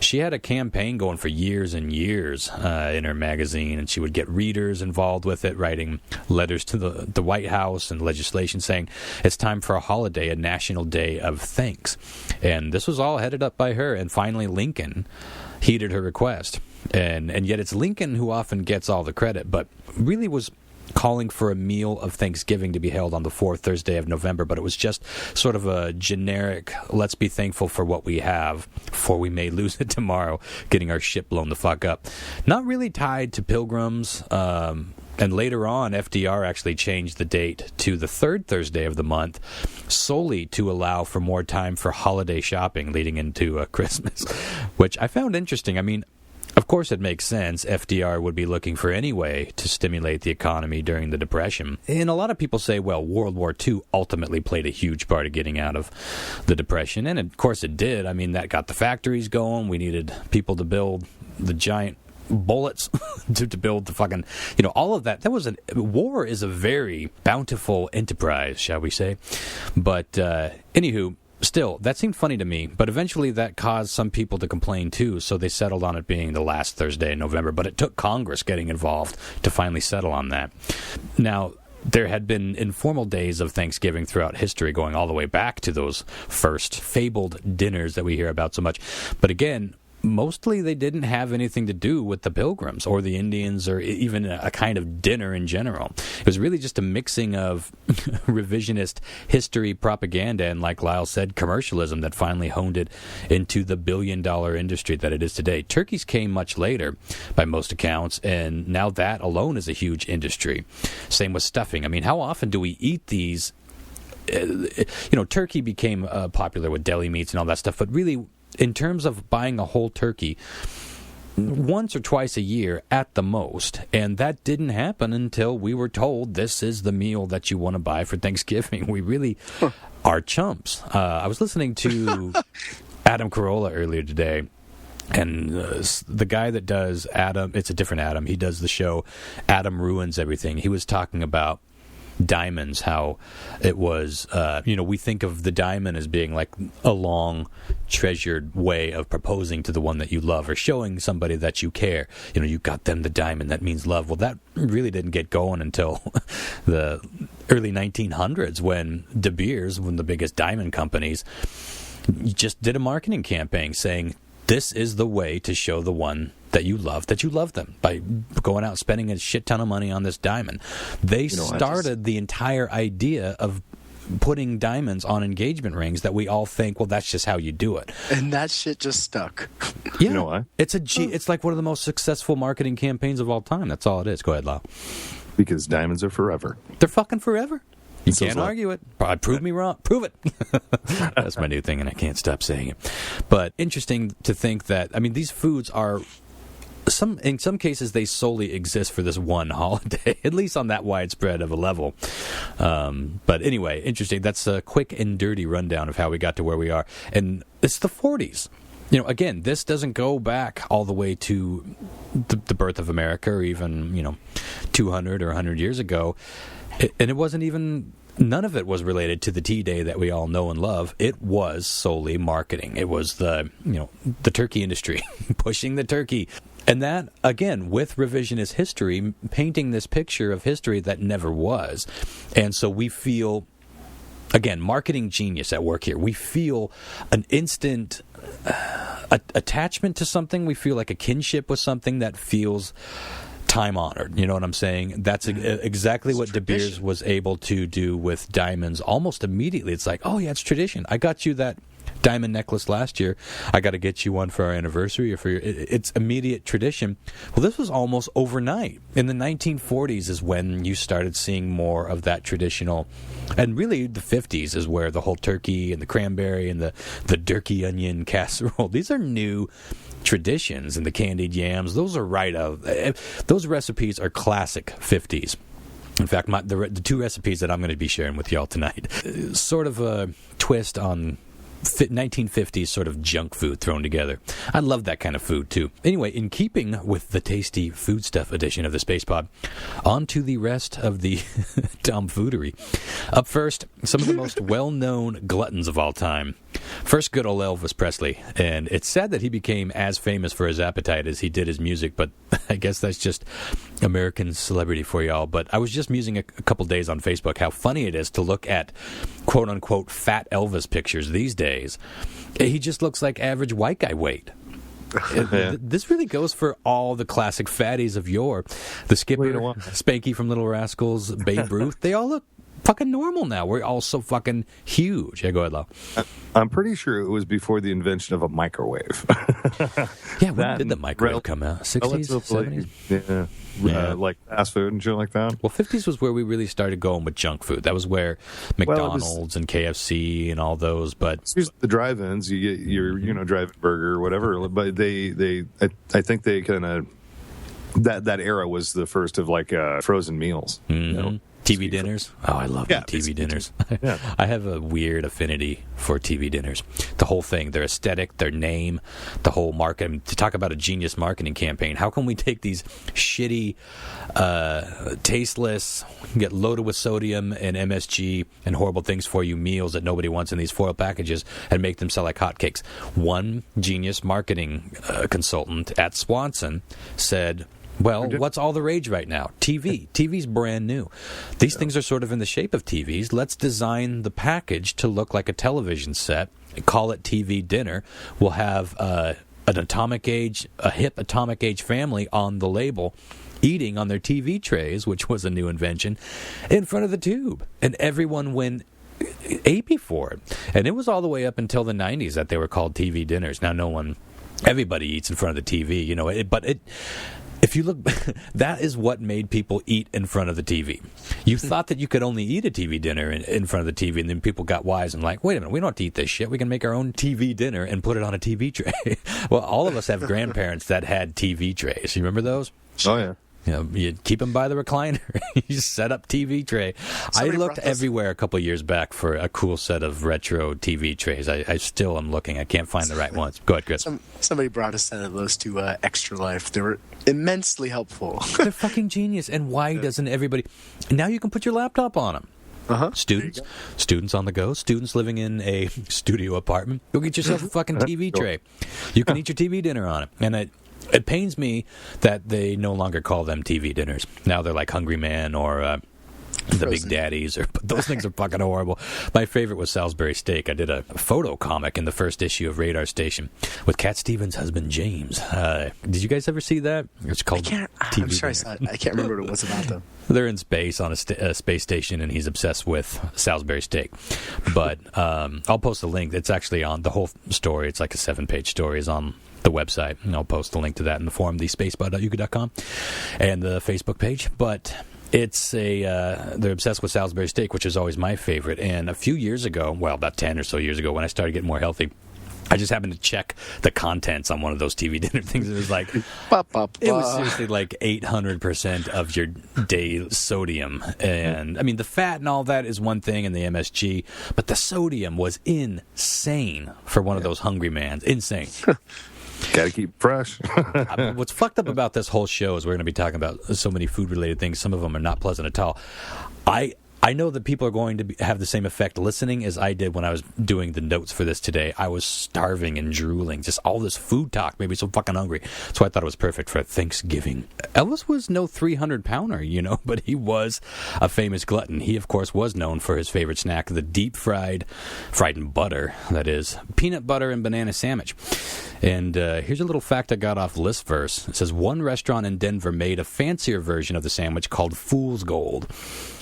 she had a campaign going for years and years in her magazine, and she would get readers involved with it, writing letters to the White House and legislation saying it's time for a holiday, a national day of thanks. And this was all headed up by her, and finally Lincoln heeded her request. And yet it's Lincoln who often gets all the credit, but really was calling for a meal of Thanksgiving to be held on the fourth Thursday of November, but it was just sort of a generic, let's be thankful for what we have, for we may lose it tomorrow, getting our shit blown the fuck up. Not really tied to pilgrims, and later on, FDR actually changed the date to the third Thursday of the month, solely to allow for more time for holiday shopping leading into Christmas, which I found interesting. I mean, of course, it makes sense. FDR would be looking for any way to stimulate the economy during the Depression. And a lot of people say, well, World War II ultimately played a huge part of getting out of the Depression. And of course it did. I mean, that got the factories going. We needed people to build the giant bullets to build the fucking, all of that. War is a very bountiful enterprise, shall we say. But anywho, still, that seemed funny to me, but eventually that caused some people to complain too, so they settled on it being the last Thursday in November, but it took Congress getting involved to finally settle on that. Now, there had been informal days of Thanksgiving throughout history, going all the way back to those first fabled dinners that we hear about so much. But again, mostly they didn't have anything to do with the Pilgrims or the Indians or even a kind of dinner in general. It was really just a mixing of revisionist history propaganda and, like Lyle said, commercialism that finally honed it into the billion-dollar industry that it is today. Turkeys came much later, by most accounts, and now that alone is a huge industry. Same with stuffing. I mean, how often do we eat these? Turkey became popular with deli meats and all that stuff, but really, in terms of buying a whole turkey, once or twice a year at the most, and that didn't happen until we were told this is the meal that you want to buy for Thanksgiving. We really are chumps. I was listening to Adam Carolla earlier today, and the guy that does Adam, it's a different Adam, he does the show Adam Ruins Everything. He was talking about diamonds, how it was, we think of the diamond as being like a long, treasured way of proposing to the one that you love or showing somebody that you care. You got them the diamond, that means love. Well, that really didn't get going until the early 1900s when De Beers, one of the biggest diamond companies, just did a marketing campaign saying, this is the way to show the one that you love them, by going out and spending a shit ton of money on this diamond. They started the entire idea of putting diamonds on engagement rings that we all think, well, that's just how you do it.
And that shit just stuck.
Yeah. You know why? It's like one of the most successful marketing campaigns of all time. That's all it is. Go ahead, Lau.
Because diamonds are forever.
They're fucking forever. You can't argue it. Prove me wrong. Prove it. That's my new thing, and I can't stop saying it. But interesting to think that, these foods are in some cases they solely exist for this one holiday, at least on that widespread of a level. But anyway, interesting. That's a quick and dirty rundown of how we got to where we are. And it's the 40s. Again, this doesn't go back all the way to the birth of America or even, 200 or 100 years ago. And it wasn't even... None of it was related to the T-Day that we all know and love. It was solely marketing. It was the turkey industry pushing the turkey. And that, again, with revisionist history, painting this picture of history that never was. And so we feel, again, marketing genius at work here. We feel an instant attachment to something. We feel like a kinship with something that feels time-honored. You know what I'm saying? That's exactly what De Beers was able to do with diamonds almost immediately. It's like, oh, yeah, it's tradition. I got you that diamond necklace last year. I got to get you one for our anniversary or for your... It's immediate tradition. Well, this was almost overnight. In the 1940s is when you started seeing more of that traditional... And really, the 50s is where the whole turkey and the cranberry and the durkey onion casserole... These are new traditions, and the candied yams, those are those recipes are classic 50s. In fact, the two recipes that I'm going to be sharing with y'all tonight, sort of a twist on 1950s sort of junk food thrown together. I love that kind of food too. Anyway, in keeping with the tasty foodstuff edition of the Spacepod, on to the rest of the tomfoodery. Up first, some of the most well-known gluttons of all time. First, good old Elvis Presley, and it's sad that he became as famous for his appetite as he did his music, but I guess that's just American celebrity for y'all. But I was just musing a couple days on Facebook how funny it is to look at quote-unquote fat Elvis pictures these days. He just looks like average white guy weight. This really goes for all the classic fatties of yore. The Skipper, Spanky from Little Rascals, Babe Ruth, they all look fucking normal now. We're all so fucking huge. Yeah, go ahead, Lau.
I'm pretty sure it was before the invention of a microwave.
Yeah, when did the microwave come out? 60s, 70s?
Yeah. Like fast food and shit like that.
Well, 50s was where we really started going with junk food. That was where McDonald's and KFC and all those. But
the drive-ins, you get your drive-in burger or whatever. But I think they kind of that era was the first of like frozen meals.
Mm-hmm. TV dinners? Oh, I love TV dinners.
Yeah.
I have a weird affinity for TV dinners. The whole thing, their aesthetic, their name, the whole market. To talk about a genius marketing campaign, how can we take these shitty, tasteless, get loaded with sodium and MSG and horrible things for you meals that nobody wants in these foil packages and make them sell like hotcakes? One genius marketing consultant at Swanson said, well, what's all the rage right now? TV. TV's brand new. These things are sort of in the shape of TVs. Let's design the package to look like a television set. Call it TV dinner. We'll have a hip atomic age family on the label eating on their TV trays, which was a new invention, in front of the tube. And everyone went apey for it. And it was all the way up until the 90s that they were called TV dinners. Now everybody eats in front of the TV, if you look, that is what made people eat in front of the TV. You thought that you could only eat a TV dinner in front of the TV, and then people got wise and like, wait a minute, we don't have to eat this shit. We can make our own TV dinner and put it on a TV tray. Well, all of us have grandparents that had TV trays. You remember those?
Oh, yeah.
You keep them by the recliner. You set up TV tray. I looked everywhere a couple of years back for a cool set of retro TV trays. I still am looking. I can't find the right ones. Go ahead, Chris.
Somebody brought a set of those to Extra Life. They were immensely helpful.
They're fucking genius. And why doesn't everybody... Now you can put your laptop on them.
Uh-huh.
Students on the go, students living in a studio apartment. Go get yourself a fucking TV tray. You can eat your TV dinner on it. And it pains me that they no longer call them TV dinners. Now they're like Hungry Man or the Big Daddies. But those things are fucking horrible. My favorite was Salisbury Steak. I did a photo comic in the first issue of Radar Station with Cat Stevens' husband, James. Did you guys ever see that? It's called TV
I'm sure I saw it. I can't remember what it was about, though.
They're in space on a space station, and he's obsessed with Salisbury Steak. But I'll post a link. It's actually on the whole story. It's like a 7-page story. Is on the website, and I'll post a link to that in the forum, thespacebud.yuka.com, and the Facebook page. But it's they're obsessed with Salisbury Steak, which is always my favorite. And a few years ago, well, about 10 or so years ago, when I started getting more healthy, I just happened to check the contents on one of those TV dinner things. It was like, it was seriously like 800% of your day sodium. And I mean, the fat and all that is one thing, and the MSG, but the sodium was insane for one of those hungry mans. Insane.
Got to keep fresh.
What's fucked up about this whole show is we're going to be talking about so many food-related things. Some of them are not pleasant at all. I know that people are going to have the same effect listening as I did when I was doing the notes for this today. I was starving and drooling. Just all this food talk made me so fucking hungry. So I thought it was perfect for Thanksgiving. Elvis was no 300-pounder, but he was a famous glutton. He, of course, was known for his favorite snack, the fried in butter, that is, peanut butter and banana sandwich. And here's a little fact I got off Listverse. It says, one restaurant in Denver made a fancier version of the sandwich called Fool's Gold,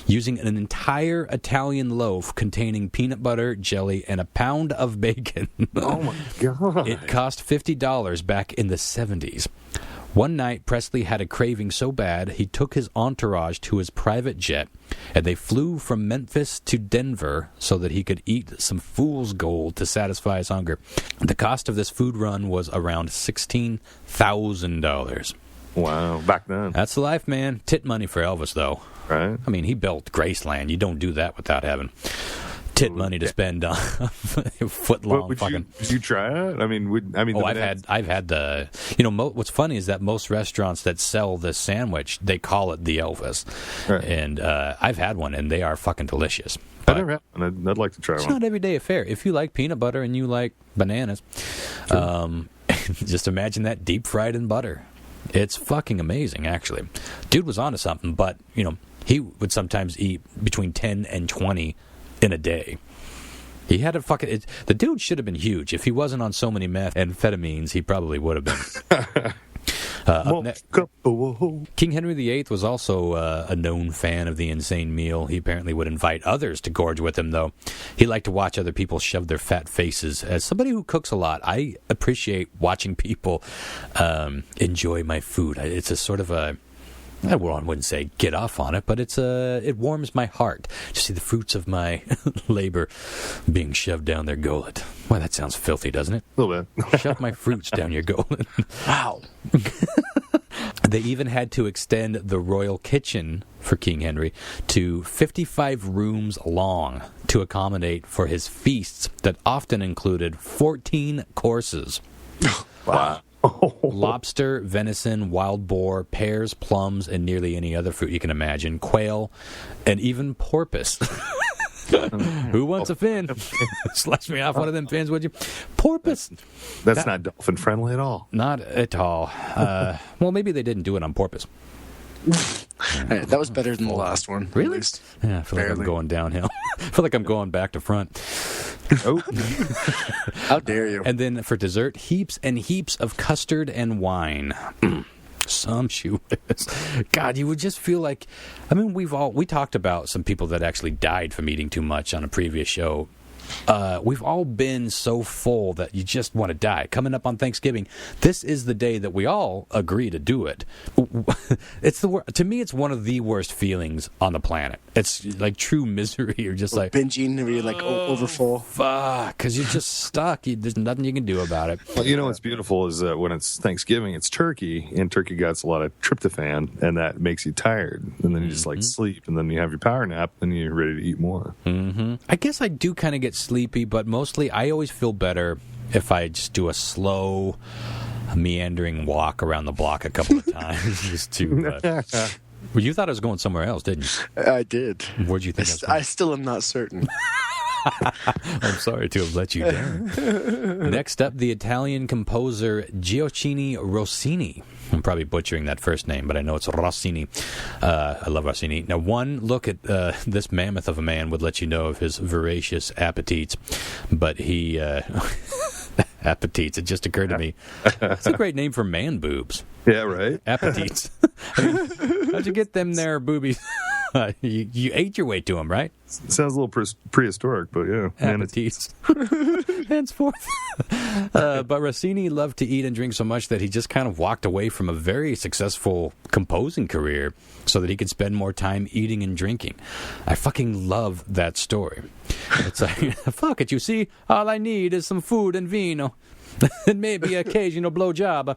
using an entire Italian loaf containing peanut butter, jelly, and a pound of bacon.
Oh, my God.
It cost $50 back in the 70s. One night, Presley had a craving so bad, he took his entourage to his private jet, and they flew from Memphis to Denver so that he could eat some Fool's Gold to satisfy his hunger. The cost of this food run was around $16,000.
Wow, back then.
That's the life, man. Tit money for Elvis, though.
Right.
I mean, he built Graceland. You don't do that without having tit money to spend on a foot-long fucking...
Would you try it? I mean,
I've had the... what's funny is that most restaurants that sell this sandwich, they call it the Elvis.
Right.
And I've had one, and they are fucking delicious.
I've never had one. I'd like to try one.
It's not everyday affair. If you like peanut butter and you like bananas, just imagine that deep fried in butter. It's fucking amazing, actually. Dude was onto something, but, he would sometimes eat between 10 and 20 in a day. He had a fucking... the dude should have been huge. If he wasn't on so many methamphetamines, he probably would have been. King Henry VIII was also a known fan of the insane meal. He apparently would invite others to gorge with him, though. He liked to watch other people shove their fat faces. As somebody who cooks a lot, I appreciate watching people enjoy my food. It's a sort of a... I wouldn't say get off on it, but it warms my heart to see the fruits of my labor being shoved down their gullet. Why, that sounds filthy, doesn't it?
A little bit.
Shove my fruits down your gullet.
Wow.
They even had to extend the royal kitchen for King Henry to 55 rooms long to accommodate for his feasts that often included 14 courses.
Wow.
Lobster, venison, wild boar, pears, plums, and nearly any other fruit you can imagine, quail, and even porpoise. Who wants a fin? Slice me off one of them fins, would you? Porpoise.
That's not dolphin friendly at all.
Not at all. Well, maybe they didn't do it on purpose.
That was better than the last one.
Really? Yeah, I feel like I'm going downhill. I feel like I'm going back to front.
Oh.
How dare you?
And then for dessert, heaps and heaps of custard and wine. Sumptuous. God, you would just feel like... I mean, we talked about some people that actually died from eating too much on a previous show. We've all been so full that you just want to die. Coming up on Thanksgiving, this is the day that we all agree to do it. To me, it's one of the worst feelings on the planet. It's like true misery. You're just like
binging, where you're like overfull.
Fuck, because you're just stuck. There's nothing you can do about it.
Well, what's beautiful is that when it's Thanksgiving, it's turkey, and turkey gets a lot of tryptophan, and that makes you tired, and then you just sleep, and then you have your power nap, and you're ready to eat more.
Mm-hmm. I guess I do kind of get sleepy, but mostly I always feel better if I just do a slow, meandering walk around the block a couple of times. Just to. Well, you thought I was going somewhere else, didn't you?
I did.
Where'd you think
I still am not certain.
I'm sorry to have let you down. Next up, the Italian composer Gioacchino Rossini. I'm probably butchering that first name, but I know it's Rossini. I love Rossini. Now, one look at this mammoth of a man would let you know of his voracious appetites, but he... appetites, it just occurred to me. It's a great name for man boobs.
Yeah, right?
Appetites. How'd you get them there boobies? You ate your way to them, right?
It sounds a little prehistoric, but yeah.
Appetites. Henceforth. But Rossini loved to eat and drink so much that he just kind of walked away from a very successful composing career so that he could spend more time eating and drinking. I fucking love that story. It's like, fuck it, you see? All I need is some food and vino. And maybe occasional blowjob.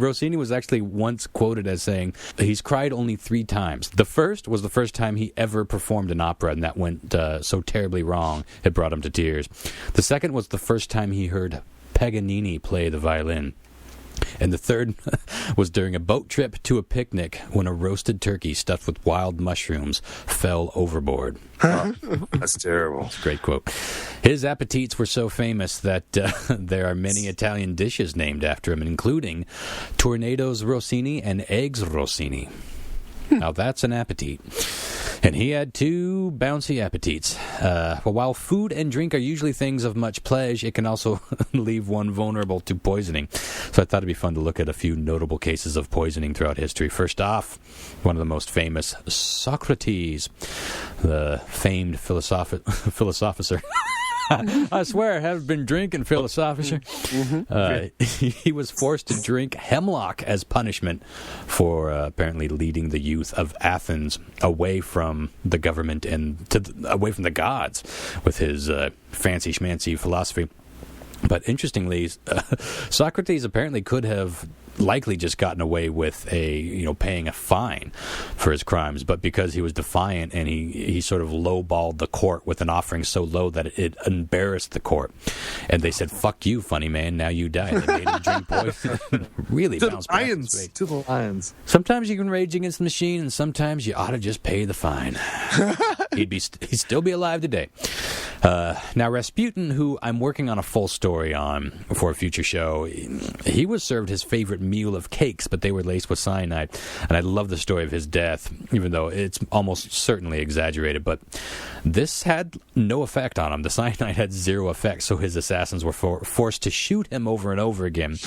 Rossini was actually once quoted as saying he's cried only 3 times. The first was the first time he ever performed an opera, and that went so terribly wrong it brought him to tears. The second was the first time he heard Paganini play the violin. And the third was during a boat trip to a picnic when a roasted turkey stuffed with wild mushrooms fell overboard.
Oh, that's terrible.
That's a great quote. His appetites were so famous that there are many Italian dishes named after him, including Tornadoes Rossini and Eggs Rossini. Now that's an appetite. And he had 2 bouncy appetites. While food and drink are usually things of much pleasure, it can also leave one vulnerable to poisoning. So I thought it'd be fun to look at a few notable cases of poisoning throughout history. First off, one of the most famous, Socrates, the famed philosopher. I swear I have been drinking, philosopher. He was forced to drink hemlock as punishment for apparently leading the youth of Athens away from the government and away from the gods with his fancy schmancy philosophy. But interestingly, Socrates apparently could have likely just gotten away with paying a fine for his crimes, but because he was defiant and he sort of lowballed the court with an offering so low that it embarrassed the court, and they said, "Fuck you, funny man, now you die." They made him drink poison. Really bounced back his way.
To the lions.
Sometimes you can rage against the machine, and sometimes you ought to just pay the fine. He'd still be alive today. Now Rasputin, who I'm working on a full story on for a future show, he was served his favorite meal of cakes, but they were laced with cyanide. And I love the story of his death, even though it's almost certainly exaggerated. But this had no effect on him. The cyanide had 0 effect, so his assassins were forced to shoot him over and over again.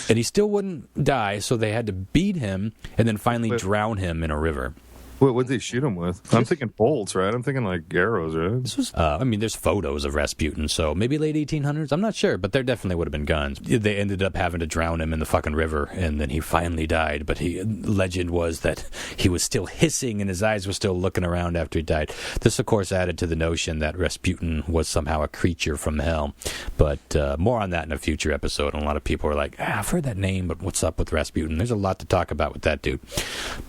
And he still wouldn't die, so they had to beat him and then finally drown him in a river.
What would they shoot him with? I'm thinking bolts, right? I'm thinking like arrows, right?
This was, there's photos of Rasputin, so maybe late 1800s. I'm not sure, but there definitely would have been guns. They ended up having to drown him in the fucking river, and then he finally died. But legend was that he was still hissing and his eyes were still looking around after he died. This, of course, added to the notion that Rasputin was somehow a creature from hell. But more on that in a future episode. And a lot of people are like, I've heard that name, but what's up with Rasputin? There's a lot to talk about with that dude.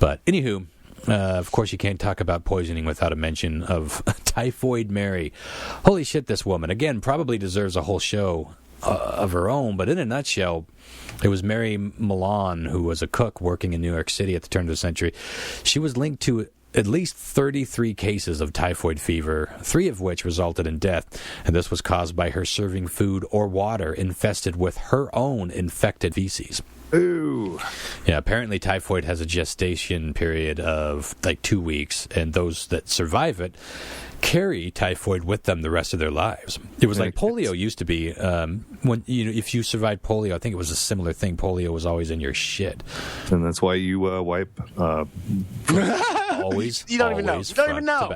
But anywho, of course, you can't talk about poisoning without a mention of Typhoid Mary. Holy shit, this woman, again, probably deserves a whole show of her own, but in a nutshell, it was Mary Milan, who was a cook working in New York City at the turn of the century. She was linked to at least 33 cases of typhoid fever, 3 of which resulted in death, and this was caused by her serving food or water infested with her own infected feces.
Ooh.
Yeah, apparently typhoid has a gestation period of like 2 weeks, and those that survive it carry typhoid with them the rest of their lives. It was like polio used to be. When if you survived polio, I think it was a similar thing. Polio was always in your shit,
and that's why you wipe.
Always.
You don't even know. You don't even know.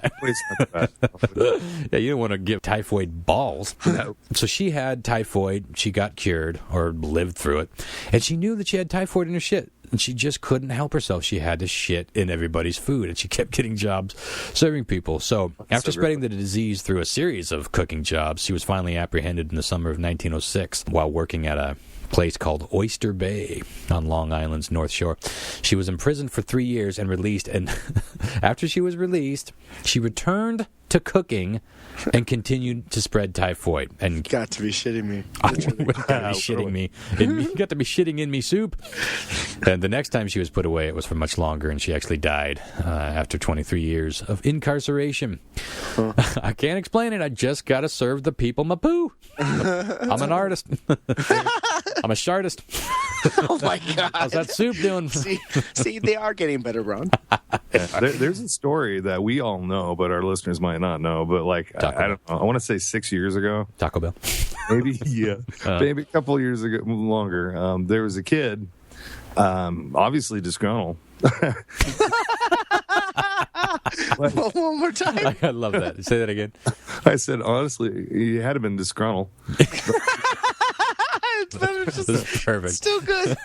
Yeah, you don't want to give typhoid balls. No. So she had typhoid. She got cured or lived through it, and she knew that she had typhoid in her shit. And she just couldn't help herself. She had to shit in everybody's food, and she kept getting jobs serving people. So after spreading the disease through a series of cooking jobs, she was finally apprehended in the summer of 1906 while working at a place called Oyster Bay on Long Island's North Shore. She was imprisoned for 3 years and released, and after she was released, she returned to cooking and continued to spread typhoid. And
got to be shitting me.
Got to be shitting me. Got to be shitting in me soup. And the next time she was put away, it was for much longer, and she actually died after 23 years of incarceration. Huh. I can't explain it. I just got to serve the people my poo. I'm an artist. I'm a shartist.
Oh my God.
How's that soup doing?
See, they are getting better, Ron.
There's a story that we all know, but our listeners might not know. But like, I don't know. I want to say 6 years ago.
Taco Bell.
Maybe, yeah. Maybe a couple of years ago, longer. There was a kid, obviously disgruntled.
One more time.
I love that. Say that again.
I said, honestly, he had to been disgruntled.
This is
perfect.
Still good.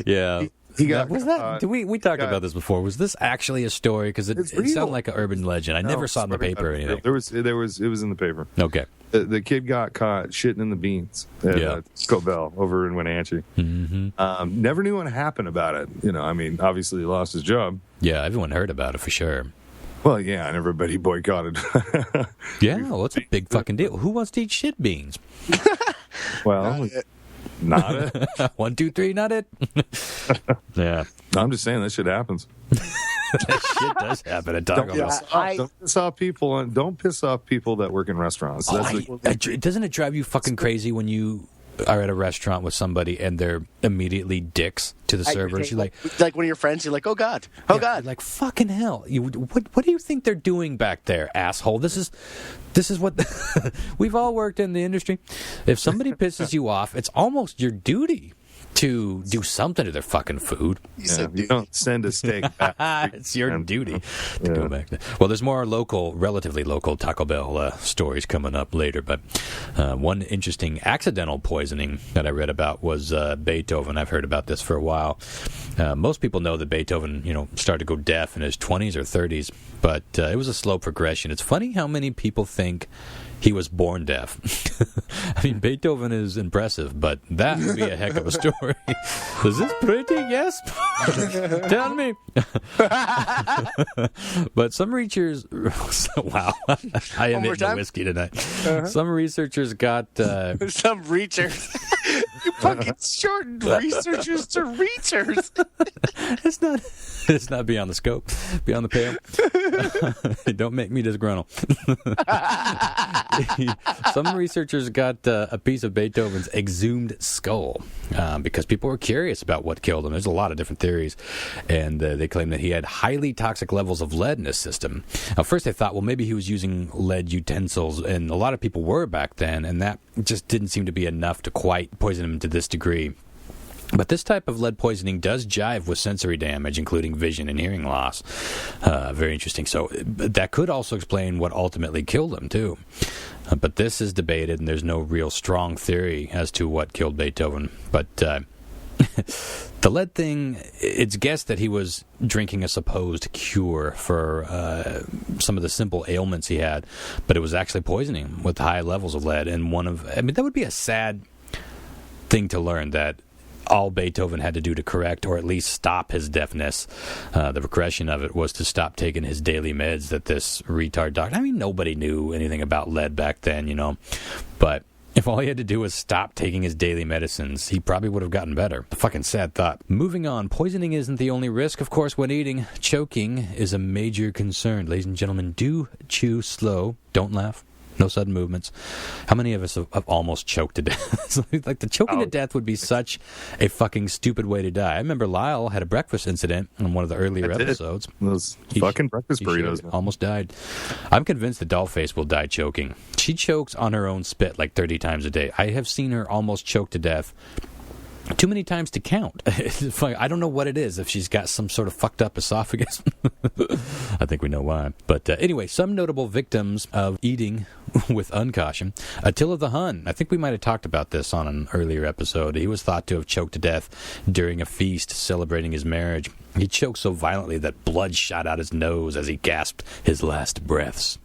Yeah.
He got
was that? We talked about this before. Was this actually a story? Because it sounded like an urban legend. I never saw it in the paper or anything.
It was in the paper.
Okay.
The kid got caught shitting in the beans at Taco Bell over in Wenatchee.
Mm-hmm.
Never knew what happened about it. I mean, obviously he lost his job.
Yeah, everyone heard about it for sure.
Well, yeah, and everybody boycotted.
Yeah, well, it's a big fucking deal. Who wants to eat shit beans?
Well, not it.
1, 2, 3, not it. Yeah.
I'm just saying that shit happens.
That shit does happen at Taco Bell.
Don't piss off people, and don't piss off people that work in restaurants.
Doesn't it drive you fucking crazy when you are at a restaurant with somebody and they're immediately dicks to the servers? You're like
one of your friends. You're like, oh god,
You're like, fucking hell. What do you think they're doing back there, asshole? This is what we've all worked in the industry. If somebody pisses you off, it's almost your duty to do something to their fucking food.
You don't send a steak back.
It's your duty to go back there. Well, there's more relatively local Taco Bell stories coming up later, but one interesting accidental poisoning that I read about was Beethoven. I've heard about this for a while. Most people know that Beethoven, started to go deaf in his 20s or 30s, but it was a slow progression. It's funny how many people think he was born deaf. I mean, Beethoven is impressive, but that would be a heck of a story. Is this pretty? Yes? Tell me. But some researchers... Wow. I am hitting the whiskey tonight. Some researchers got...
Some researchers. You fucking shortened researchers to reachers.
It's not beyond the scope. Beyond the pale. Don't make me disgruntled. Some researchers got a piece of Beethoven's exhumed skull because people were curious about what killed him. There's a lot of different theories, and they claim that he had highly toxic levels of lead in his system. Now, first they thought, well, maybe he was using lead utensils, and a lot of people were back then, and that just didn't seem to be enough to quite poison him to this degree. But this type of lead poisoning does jive with sensory damage, including vision and hearing loss. Very interesting. So that could also explain what ultimately killed him, too. But this is debated, and there's no real strong theory as to what killed Beethoven. But the lead thing, it's guessed that he was drinking a supposed cure for some of the simple ailments he had, but it was actually poisoning with high levels of lead. And that would be a sad thing to learn, that all Beethoven had to do to correct or at least stop his deafness, the progression of it, was to stop taking his daily meds that this retard doctor... I mean, nobody knew anything about lead back then, But if all he had to do was stop taking his daily medicines, he probably would have gotten better. A fucking sad thought. Moving on, poisoning isn't the only risk, of course, when eating. Choking is a major concern. Ladies and gentlemen, do chew slow. Don't laugh. No sudden movements. How many of us have almost choked to death? Like, the choking to death would be such a fucking stupid way to die. I remember Lyle had a breakfast incident in one of the earlier episodes.
Those fucking breakfast burritos.
Almost died. I'm convinced that Dollface will die choking. She chokes on her own spit like 30 times a day. I have seen her almost choke to death too many times to count. I don't know what it is, if she's got some sort of fucked up esophagus. I think we know why. But anyway, some notable victims of eating with uncaution. Attila the Hun. I think we might have talked about this on an earlier episode. He was thought to have choked to death during a feast celebrating his marriage. He choked so violently that blood shot out his nose as he gasped his last breaths.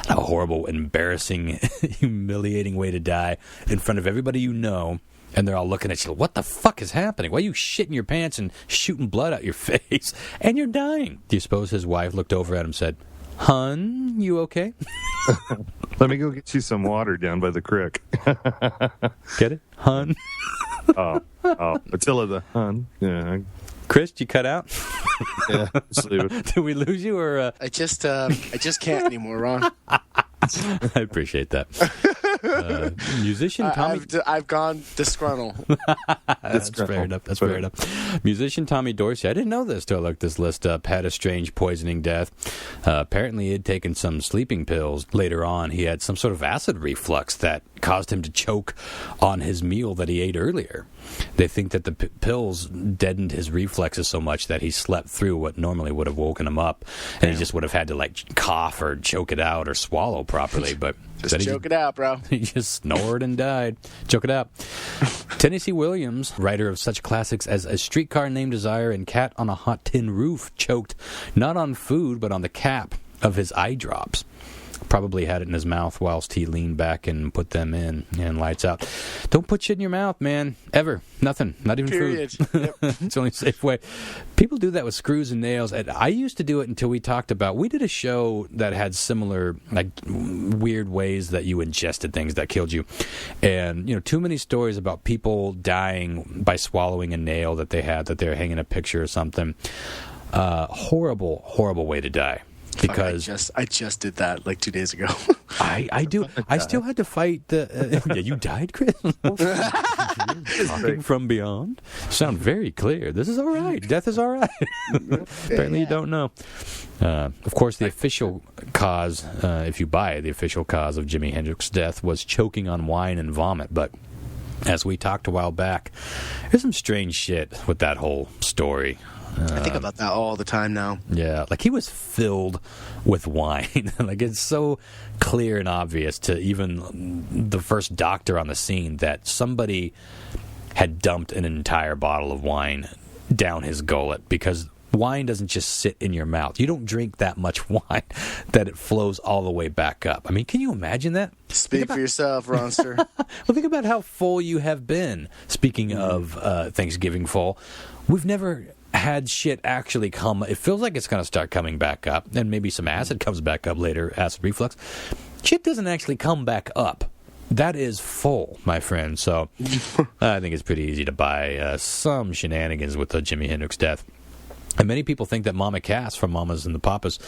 A horrible, embarrassing, humiliating way to die in front of everybody you know. And they're all looking at you, what the fuck is happening? Why are you shitting your pants and shooting blood out your face? And you're dying. Do you suppose his wife looked over at him and said, "Hun, you okay?"
Let me go get you some water down by the creek.
Get it? Hun?
Oh, Attila the Hun. Yeah.
Chris, did you cut out?
Yeah, just leave it.
Did we lose you, or?
I just can't anymore, Ron.
I appreciate that. Musician Tommy...
I've gone disgruntled.
That's fair enough. That's fair enough. Musician Tommy Dorsey, I didn't know this till I looked this list up, had a strange poisoning death. Apparently he had taken some sleeping pills. Later on, he had some sort of acid reflux that caused him to choke on his meal that he ate earlier. They think that the pills deadened his reflexes so much that he slept through what normally would have woken him up, and he just would have had to like cough or choke it out or swallow properly. But
just choke it out, bro.
He just snored and died. Choke it out. Tennessee Williams, writer of such classics as A Streetcar Named Desire and Cat on a Hot Tin Roof, choked not on food but on the cap of his eye drops. Probably had it in his mouth whilst he leaned back and put them in, and lights out. Don't put shit in your mouth, man. Ever. Nothing. Not even
Period.
food. Yep. It's the only safe way. People do that with screws and nails. And I used to do it until we talked about, we did a show that had similar, like, weird ways that you ingested things that killed you. And, you know, too many stories about people dying by swallowing a nail that they had, that they were hanging a picture or something. Horrible, horrible way to die. Because
I just did that like 2 days ago.
I do. I still had to fight the. Yeah, you died, Chris. Talking from beyond. Sound very clear. This is all right. Death is all right. Apparently, you don't know. Of course, the official cause, if you buy it, the official cause of Jimi Hendrix's death was choking on wine and vomit. But as we talked a while back, there's some strange shit with that whole story.
I think about that all the time now.
Yeah, like he was filled with wine. Like it's so clear and obvious to even the first doctor on the scene that somebody had dumped an entire bottle of wine down his gullet, because wine doesn't just sit in your mouth. You don't drink that much wine that it flows all the way back up. I mean, can you imagine that?
Speak for yourself, Ronster.
Well, think about how full you have been. Speaking of Thanksgiving full, we've never had shit actually come. It feels like it's going to start coming back up, and maybe some acid comes back up later, acid reflux. Shit doesn't actually come back up. That is full, my friend. So I think it's pretty easy to buy some shenanigans with the Jimi Hendrix death. And many people think that Mama Cass from Mamas and the Papas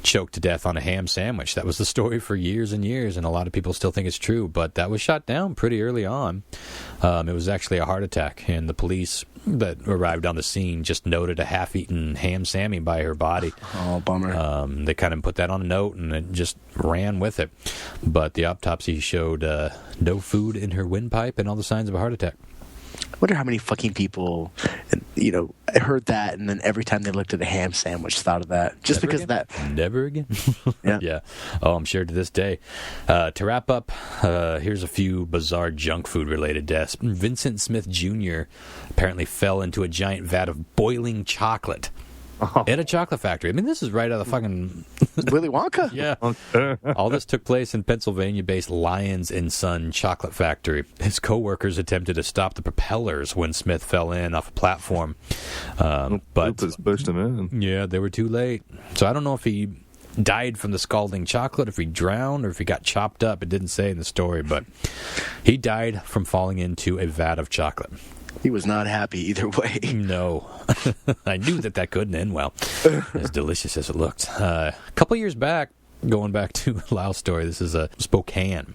choked to death on a ham sandwich. That was the story for years and years, and a lot of people still think it's true. But that was shot down pretty early on. It was actually a heart attack, and the police that arrived on the scene just noted a half-eaten ham sammy by her body.
Oh, bummer.
They kind of put that on a note, and it just ran with it. But the autopsy showed no food in her windpipe and all the signs of a heart attack.
I wonder how many fucking people, you know, heard that, and then every time they looked at a ham sandwich, thought of that. Just
Never
because
again?
of that.
Never again.
Yeah.
Yeah. Oh, I'm sure to this day. To wrap up, here's a few bizarre junk food related deaths. Vincent Smith Jr. apparently fell into a giant vat of boiling chocolate. At a chocolate factory. I mean, this is right out of the fucking
Willy Wonka?
Yeah. All this took place in Pennsylvania-based Lyons & Son chocolate factory. His co-workers attempted to stop the propellers when Smith fell in off a platform. But
pushed him in.
Yeah, they were too late. So I don't know if he died from the scalding chocolate, if he drowned, or if he got chopped up. It didn't say in the story, but he died from falling into a vat of chocolate.
He was not happy either way.
No. I knew that couldn't end well. As delicious as it looked. A couple years back, going back to Lyle's story, this is Spokane.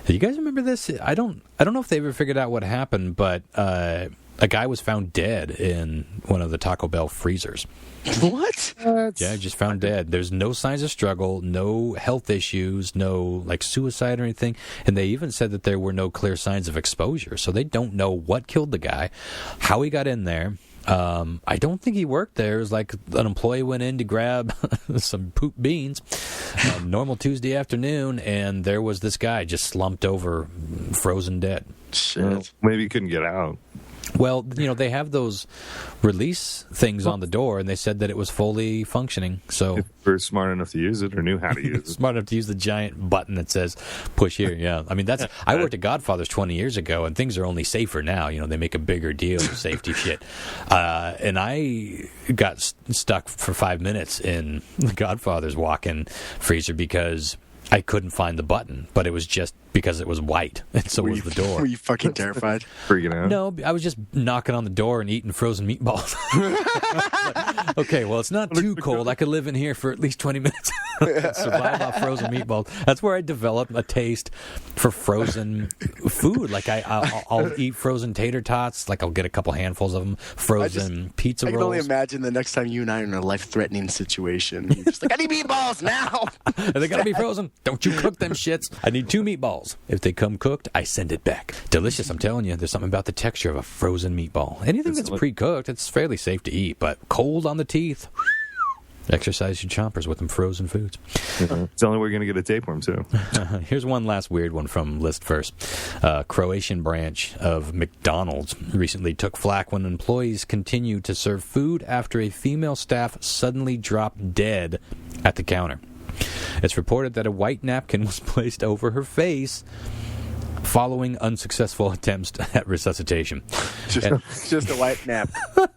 You guys remember this? I don't know if they ever figured out what happened, but a guy was found dead in one of the Taco Bell freezers.
What?
Yeah, just found dead. There's no signs of struggle, no health issues, no like suicide or anything. And they even said that there were no clear signs of exposure. So they don't know what killed the guy, how he got in there. I don't think he worked there. It was like an employee went in to grab some poop beans, normal Tuesday afternoon, and there was this guy just slumped over, frozen dead.
Shit.
Well, maybe he couldn't get out.
Well, you know, they have those release things on the door, and they said that it was fully functioning. So
If we're smart enough to use it or knew how to use it.
smart enough to use the giant button that says push here. Yeah, I mean I worked at Godfather's 20 years ago, and things are only safer now. You know, they make a bigger deal of safety shit. And I got stuck for 5 minutes in the Godfather's walk-in freezer because I couldn't find the button, but it was just because it was white, and so was the door.
Were you fucking terrified?
Freaking out.
No, I was just knocking on the door and eating frozen meatballs. Like, okay, well, it's not too cold. I could live in here for at least 20 minutes. survive off frozen meatballs. That's where I developed a taste for frozen food. Like I'll eat frozen tater tots. Like I'll get a couple handfuls of them. Frozen pizza rolls.
I can only imagine the next time you and I are in a life-threatening situation. You're just like, I need meatballs now.
They gotta be frozen. Don't you cook them shits. I need 2 meatballs. If they come cooked, I send it back. Delicious, I'm telling you. There's something about the texture of a frozen meatball. Anything that's pre-cooked, it's fairly safe to eat, but cold on the teeth. Exercise your chompers with them frozen foods.
It's the only way you're going to get a tapeworm, too.
Here's one last weird one from List First. Croatian branch of McDonald's recently took flack when employees continued to serve food after a female staff suddenly dropped dead at the counter. It's reported that a white napkin was placed over her face following unsuccessful attempts at resuscitation.
Just a white nap.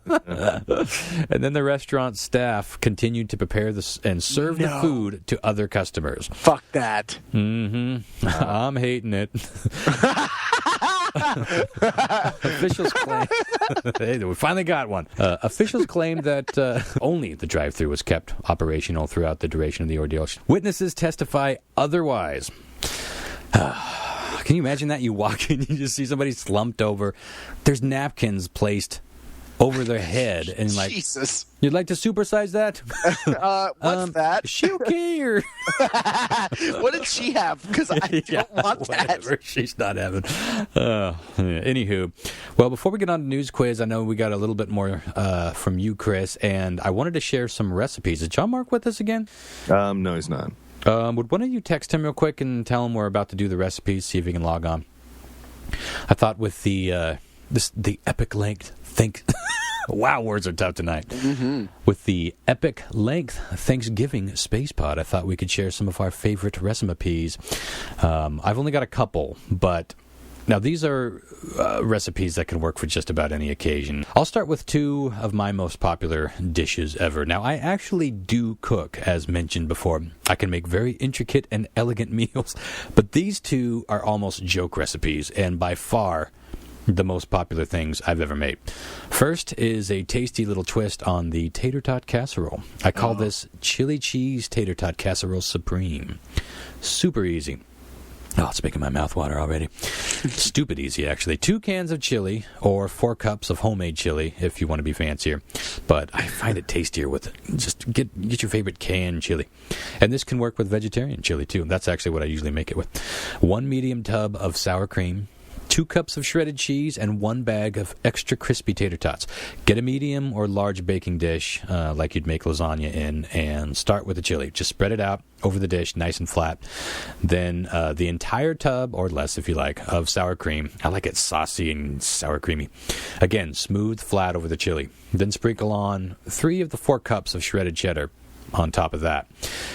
And then the restaurant staff continued to prepare and serve the food to other customers.
Fuck that.
I'm hating it. Officials claim... Hey, we finally got one. Officials claim that only the drive-thru was kept operational throughout the duration of the ordeal. Witnesses testify otherwise. Can you imagine that? You walk in, you just see somebody slumped over. There's napkins placed over their head, and like,
Jesus,
you'd like to supersize that?
What's that?
Is she okay? Or
what did she have? Because I don't want
whatever.
that.
She's not having. Anywho, well, before we get on to news quiz, I know we got a little bit more from you, Chris, and I wanted to share some recipes. Is John Mark with us again?
No, he's not.
Would one of you text him real quick and tell him we're about to do the recipes, see if he can log on? I thought with the epic length wow, words are tough tonight. With the epic length Thanksgiving Spacepod, I thought we could share some of our favorite recipes. I've only got a couple, but now these are recipes that can work for just about any occasion. I'll start with 2 of my most popular dishes ever. Now, I actually do cook, as mentioned before. I can make very intricate and elegant meals, but these 2 are almost joke recipes, and by far the most popular things I've ever made. First is a tasty little twist on the tater tot casserole. I call this chili cheese tater tot casserole supreme. Super easy. Oh, it's making my mouth water already. Stupid easy, actually. 2 cans of chili, or 4 cups of homemade chili, if you want to be fancier. But I find it tastier with just get your favorite canned chili. And this can work with vegetarian chili, too. That's actually what I usually make it with. 1 medium tub of sour cream, 2 cups of shredded cheese, and 1 bag of extra crispy tater tots. Get a medium or large baking dish like you'd make lasagna in, and start with the chili. Just spread it out over the dish, nice and flat. Then the entire tub, or less if you like, of sour cream. I like it saucy and sour creamy. Again, smooth, flat over the chili. Then sprinkle on 3 of the 4 cups of shredded cheddar on top of that.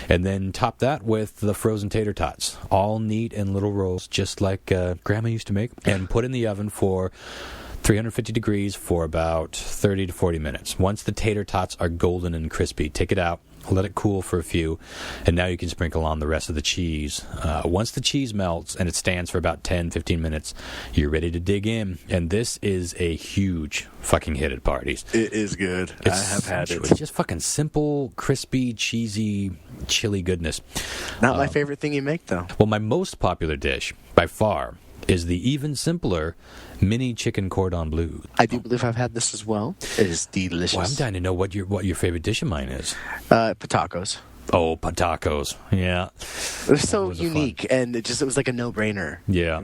And then top that with the frozen tater tots, all neat in little rolls, just like Grandma used to make, and put in the oven for 350 degrees for about 30 to 40 minutes. Once the tater tots are golden and crispy, take it out, let it cool for a few, and now you can sprinkle on the rest of the cheese. Once the cheese melts and it stands for about 10-15 minutes, you're ready to dig in. And this is a huge fucking hit at parties.
It is good. I have had it.
It's just fucking simple, crispy, cheesy, chili goodness.
Not my favorite thing you make, though.
Well, my most popular dish, by far, is the even simpler mini chicken cordon bleu.
I do believe I've had this as well. It is delicious.
Well, I'm dying to know what your favorite dish of mine is.
Patacos.
Oh, patacos. Yeah.
They're so unique, and it was like a no-brainer.
Yeah.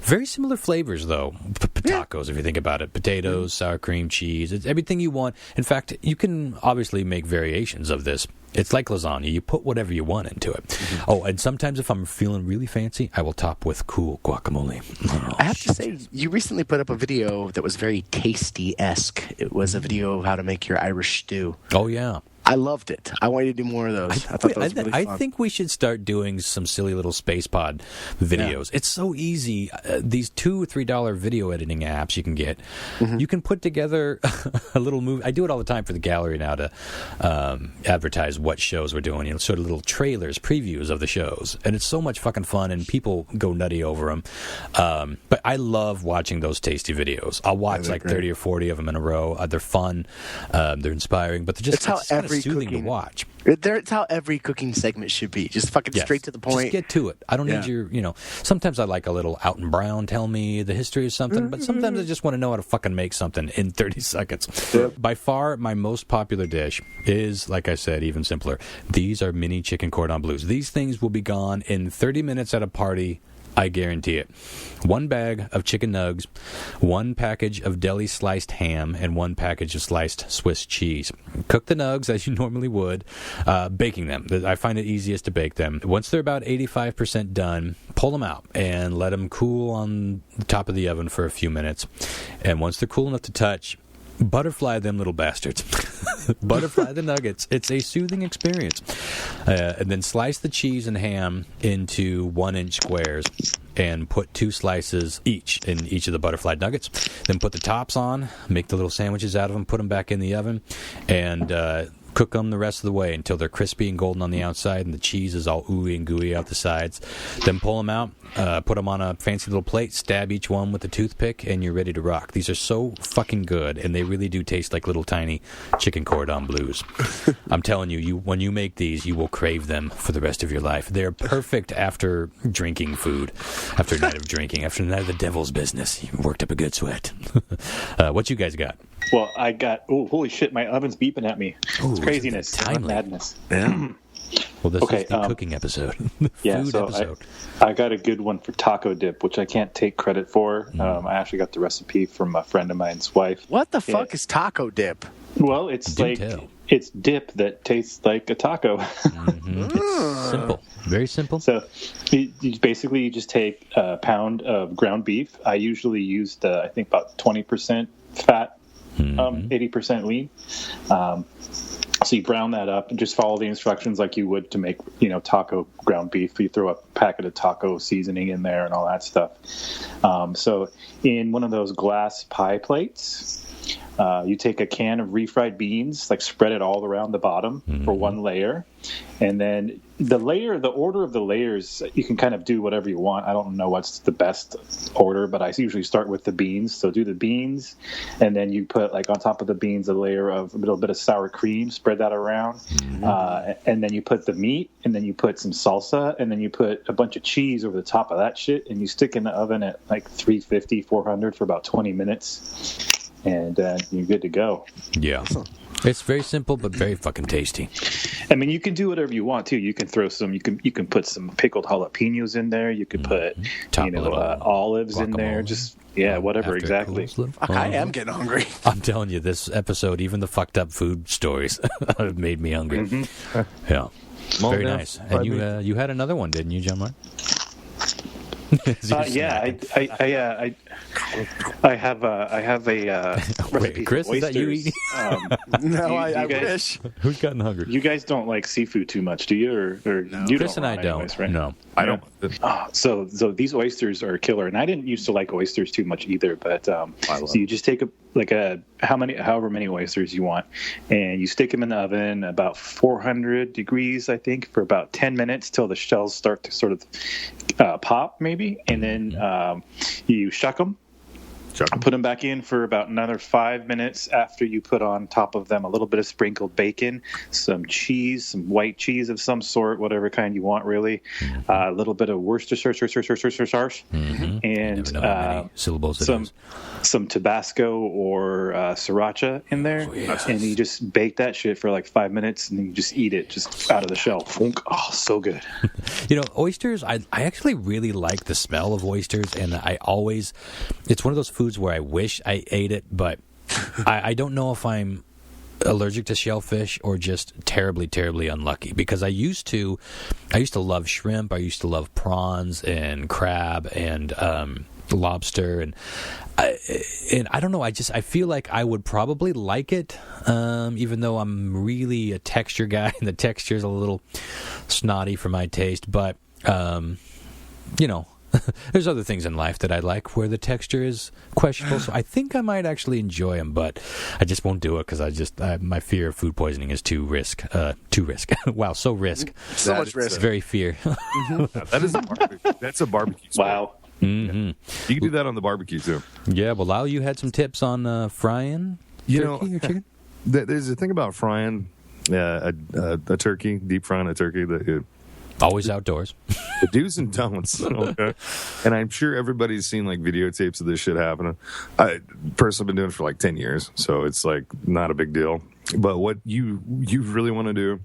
Very similar flavors, though. Tacos, if you think about it. Potatoes, sour cream, cheese. It's everything you want. In fact, you can obviously make variations of this. It's like lasagna. You put whatever you want into it. Mm-hmm. Oh, and sometimes if I'm feeling really fancy, I will top with cool guacamole. Oh,
I have to say, you recently put up a video that was very tasty-esque. It was a video of how to make your Irish stew.
Oh, yeah.
I loved it. I want you to do more of those. I thought that was really fun.
I think we should start doing some silly little Spacepod videos. Yeah. It's so easy. These $2 or $3 video editing apps you can get. Mm-hmm. You can put together a little movie. I do it all the time for the gallery now to advertise what shows we're doing. Sort of little trailers, previews of the shows. And it's so much fucking fun, and people go nutty over them. But I love watching those tasty videos. I'll watch like 30 or 40 of them in a row. They're fun. They're inspiring. But they're just
it's how every
soothing
cooking,
to watch.
That's how every cooking segment should be. Just fucking
Yes.
straight to the point.
Just get to it. I don't need your, sometimes I like a little out and brown, tell me the history of something, but sometimes I just want to know how to fucking make something in 30 seconds. By far, my most popular dish is, like I said, even simpler. These are mini chicken cordon bleus. These things will be gone in 30 minutes at a party. I guarantee it. 1 bag of chicken nugs, 1 package of deli sliced ham, and 1 package of sliced Swiss cheese. Cook the nugs as you normally would, baking them. I find it easiest to bake them. Once they're about 85% done, pull them out and let them cool on the top of the oven for a few minutes. And once they're cool enough to touch, butterfly them little bastards. Butterfly the nuggets. It's a soothing experience. And then slice the cheese and ham into 1-inch squares and put 2 slices each in each of the butterfly nuggets. Then put the tops on, make the little sandwiches out of them, put them back in the oven, and cook them the rest of the way until they're crispy and golden on the outside and the cheese is all ooey and gooey out the sides. Then pull them out, put them on a fancy little plate, stab each one with a toothpick, and you're ready to rock. These are so fucking good, and they really do taste like little tiny chicken cordon bleus. I'm telling you, when you make these, you will crave them for the rest of your life. They're perfect after drinking food, after a night of drinking, after a night of the devil's business. You worked up a good sweat. What you guys got?
Well, I got. Oh, holy shit! My oven's beeping at me. It's craziness, madness.
Yeah.
Well, this is the cooking episode. The food episode.
I got a good one for taco dip, which I can't take credit for. I actually got the recipe from a friend of mine's wife.
What the fuck is taco dip?
Well, it's it's dip that tastes like a taco.
It's simple, very simple.
So, you just take a pound of ground beef. I usually use I think about 20% fat. 80% lean. So you brown that up and just follow the instructions like you would to make, taco ground beef. You throw a packet of taco seasoning in there and all that stuff. So in one of those glass pie plates, you take a can of refried beans, spread it all around the bottom for 1 layer. And then the order of the layers, you can kind of do whatever you want. I don't know what's the best order, but I usually start with the beans. So do the beans, and then you put on top of the beans a layer of a little bit of sour cream, spread that around. And then you put the meat, and then you put some salsa, and then you put a bunch of cheese over the top of that shit, and you stick in the oven at 350, 400 for about 20 minutes. And you're good to go.
Yeah. It's very simple, but very fucking tasty.
I mean, you can do whatever you want, too. You can throw some, you can put some pickled jalapenos in there. You could put, olives in there. Just, whatever, exactly.
I am getting hungry.
I'm telling you, this episode, even the fucked up food stories have made me hungry. Yeah. Very nice. And you had another one, didn't you, John Mark?
I have a recipe.
Wait, Chris,
for oysters.
Is that you eating?
No, I wish.
Who's gotten hungry?
You guys don't like seafood too much, do you? Or
no.
you
Chris
don't,
and I don't.
anyways, right?
No,
I don't.
So these oysters are killer, and I didn't used to like oysters too much either. But so you just take however many oysters you want, and you stick them in the oven about 400 degrees, I think, for about 10 minutes till the shells start to sort of pop, maybe, and then you shuck them. Put them back in for about another 5 minutes after you put on top of them a little bit of sprinkled bacon, some cheese, some white cheese of some sort, whatever kind you want, really. A little bit of Worcestershire sauce, and some Tabasco or sriracha in there. Oh, yes. And you just bake that shit for 5 minutes, and then you just eat it just out of the shell. Oh, so good.
Oysters, I actually really like the smell of oysters, and it's one of those foods where I wish I ate it, but I don't know if I'm allergic to shellfish or just terribly, terribly unlucky, because I used to love shrimp, I used to love prawns and crab and lobster, and I don't know, I feel like I would probably like it, even though I'm really a texture guy and the texture is a little snotty for my taste, but there's other things in life that I like where the texture is questionable, so I think I might actually enjoy them, but I just won't do it because my fear of food poisoning is too risk. Wow, so risk.
So much risk.
Very fear.
That's a barbecue spot.
Wow.
Mm-hmm.
You can do that on the barbecue too.
Yeah, well, Lau, you had some tips on frying turkey or chicken?
There's a thing about frying a turkey, deep frying a turkey.
Always outdoors.
The do's and don'ts. Okay. And I'm sure everybody's seen like videotapes of this shit happening. I personally been doing it for like 10 years, so it's like not a big deal. But what you really want to do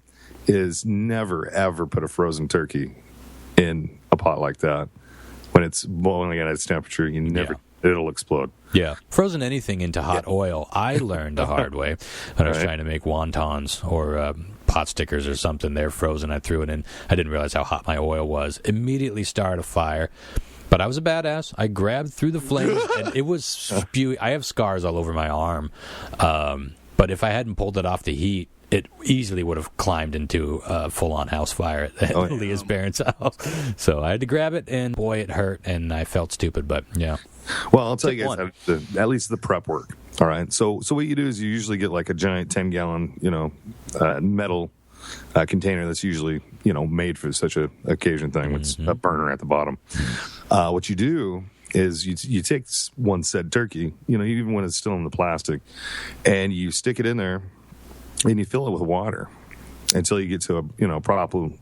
is never ever put a frozen turkey in a pot like that. When it's boiling at its temperature, it'll explode.
Yeah. Frozen anything into hot oil, I learned the hard way when I was trying to make wontons or pot stickers or something. They're frozen. I threw it in. I didn't realize how hot my oil was. Immediately started a fire. But I was a badass. I grabbed through the flames, and it was spewing. I have scars all over my arm. But if I hadn't pulled it off the heat, it easily would have climbed into a full-on house fire at Leah's parents' house. So I had to grab it, and boy, it hurt, and I felt stupid, but yeah.
Well, I'll tell you guys at least the prep work. All right. So what you do is you usually get like a giant 10-gallon, metal container that's usually, made for such a occasion thing with a burner at the bottom. What you do is you take one said turkey, even when it's still in the plastic, and you stick it in there, and you fill it with water until you get to probably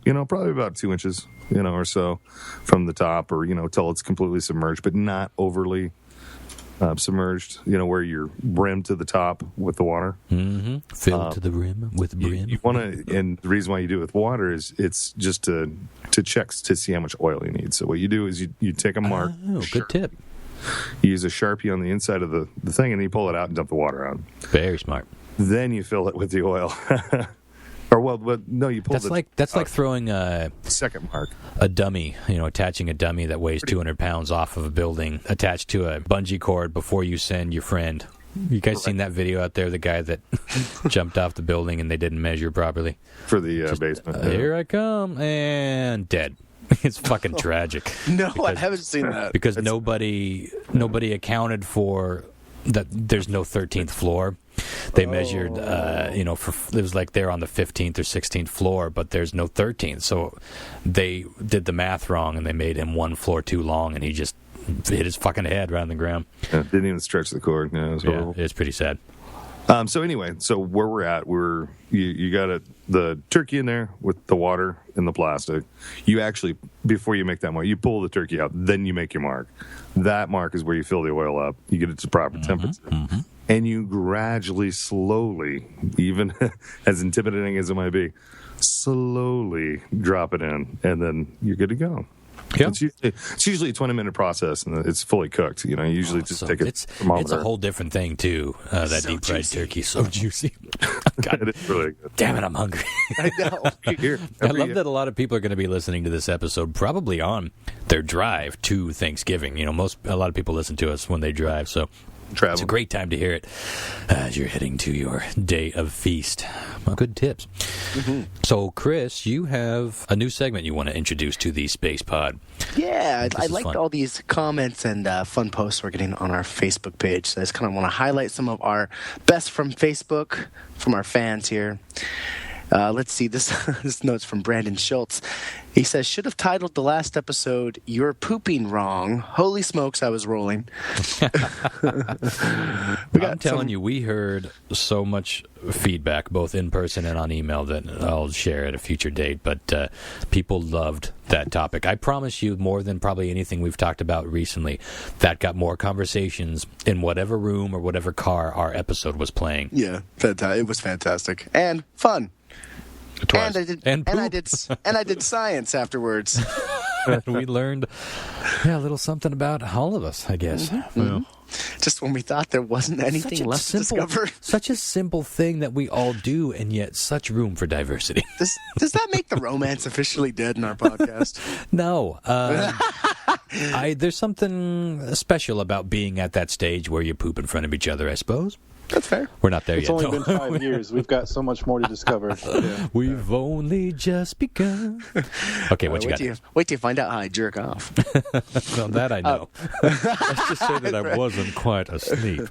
about 2 inches, or so from the top, or till it's completely submerged, but not overly submerged. Where you're brimmed to the top with the water,
filled to the rim with brim.
You want to, and the reason why you do it with water is it's just to check to see how much oil you need. So what you do is you take a mark.
Oh, good tip.
You use a Sharpie on the inside of the thing, and then you pull it out and dump the water out.
Very smart.
Then you fill it with the oil. You pull
That's like throwing a
second mark.
A dummy, attaching a dummy that weighs 200 pounds off of a building, attached to a bungee cord before you send your friend. You guys seen that video out there, the guy that jumped off the building and they didn't measure properly?
For the basement.
Here I come, and dead. It's fucking tragic.
No, I haven't seen that.
Because nobody accounted for that there's no 13th floor. They measured, it was like they're on the 15th or 16th floor, but there's no 13th. So they did the math wrong, and they made him one floor too long, and he just hit his fucking head right on the ground.
Yeah, didn't even stretch the cord. Yeah, it was horrible.
It's pretty sad.
So anyway, where we're at, you got the turkey in there with the water in the plastic. You actually, before you make that mark, you pull the turkey out, then you make your mark. That mark is where you fill the oil up. You get it to proper temperature. And you gradually, slowly, even as intimidating as it might be, slowly drop it in, and then you're good to go. Yeah. It's usually a 20-minute process, and it's fully cooked. You usually just take it.
It's a whole different thing, too. That deep-fried turkey, so juicy. God,
it is really good.
Damn it, I'm hungry.
I know.
I love that a lot of people are going to be listening to this episode probably on their drive to Thanksgiving. A lot of people listen to us when they drive, so
travel.
It's a great time to hear it as you're heading to your day of feast. Well, good tips. So, Chris, you have a new segment you want to introduce to the Space Pod.
Yeah, I liked all these comments and fun posts we're getting on our Facebook page. So I just kind of want to highlight some of our best from Facebook, from our fans here. Let's see, this note's from Brandon Schultz. He says, should have titled the last episode, You're Pooping Wrong. Holy smokes, I was rolling.
I'm telling you, we heard so much feedback, both in person and on email, that I'll share at a future date. But people loved that topic. I promise you, more than probably anything we've talked about recently, that got more conversations in whatever room or whatever car our episode was playing.
Yeah, it was fantastic. And fun.
And
I did science afterwards.
We learned a little something about all of us, I guess.
Just when we thought there wasn't anything left to discover.
Such a simple thing that we all do, and yet such room for diversity.
Does that make the romance officially dead in our podcast?
No. There's something special about being at that stage where you poop in front of each other, I suppose.
That's fair.
We're not there
yet. It's only been 5 years. We've got so much more to discover. Yeah.
We've only just begun. Okay, what you got?
Wait till you find out how I jerk off.
Well, that I know. Let's just say that I wasn't quite asleep.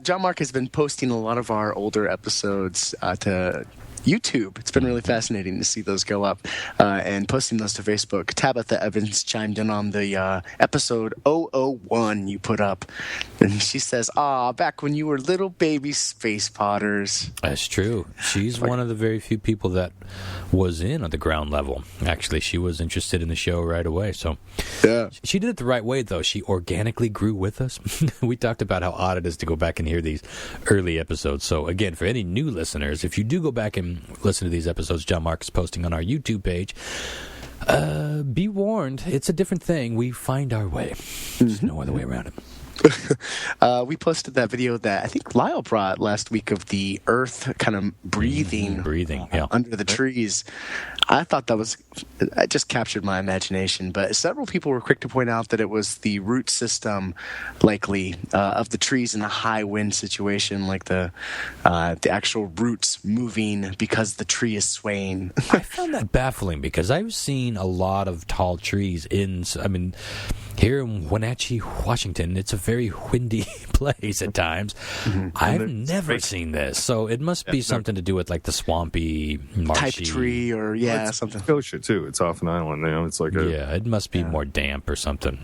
John Mark has been posting a lot of our older episodes to YouTube. It's been really fascinating to see those go up and posting those to Facebook. Tabitha Evans chimed in on the episode 001 you put up, and she says, back when you were little baby space potters.
That's true. She's one of the very few people that was in at the ground level. Actually, she was interested in the show right away. So
yeah,
she did it the right way, though. She organically grew with us. We talked about how odd it is to go back and hear these early episodes. So again, for any new listeners, if you do go back and listen to these episodes John Mark is posting on our YouTube page, be warned, it's a different thing. We find our way. There's no other way around it.
We posted that video that I think Lyle brought last week of the Earth kind of breathing
yeah.
under the trees. I thought it just captured my imagination, but several people were quick to point out that it was the root system, likely, of the trees in a high wind situation, like the actual roots moving because the tree is swaying.
I found that baffling because I've seen a lot of tall trees here in Wenatchee, Washington. It's a very windy place at times. I've never seen this, so it must be something to do with like the swampy, marshy
type tree, or something.
Scotia too. It's off an island. It's like
it must be more damp or something.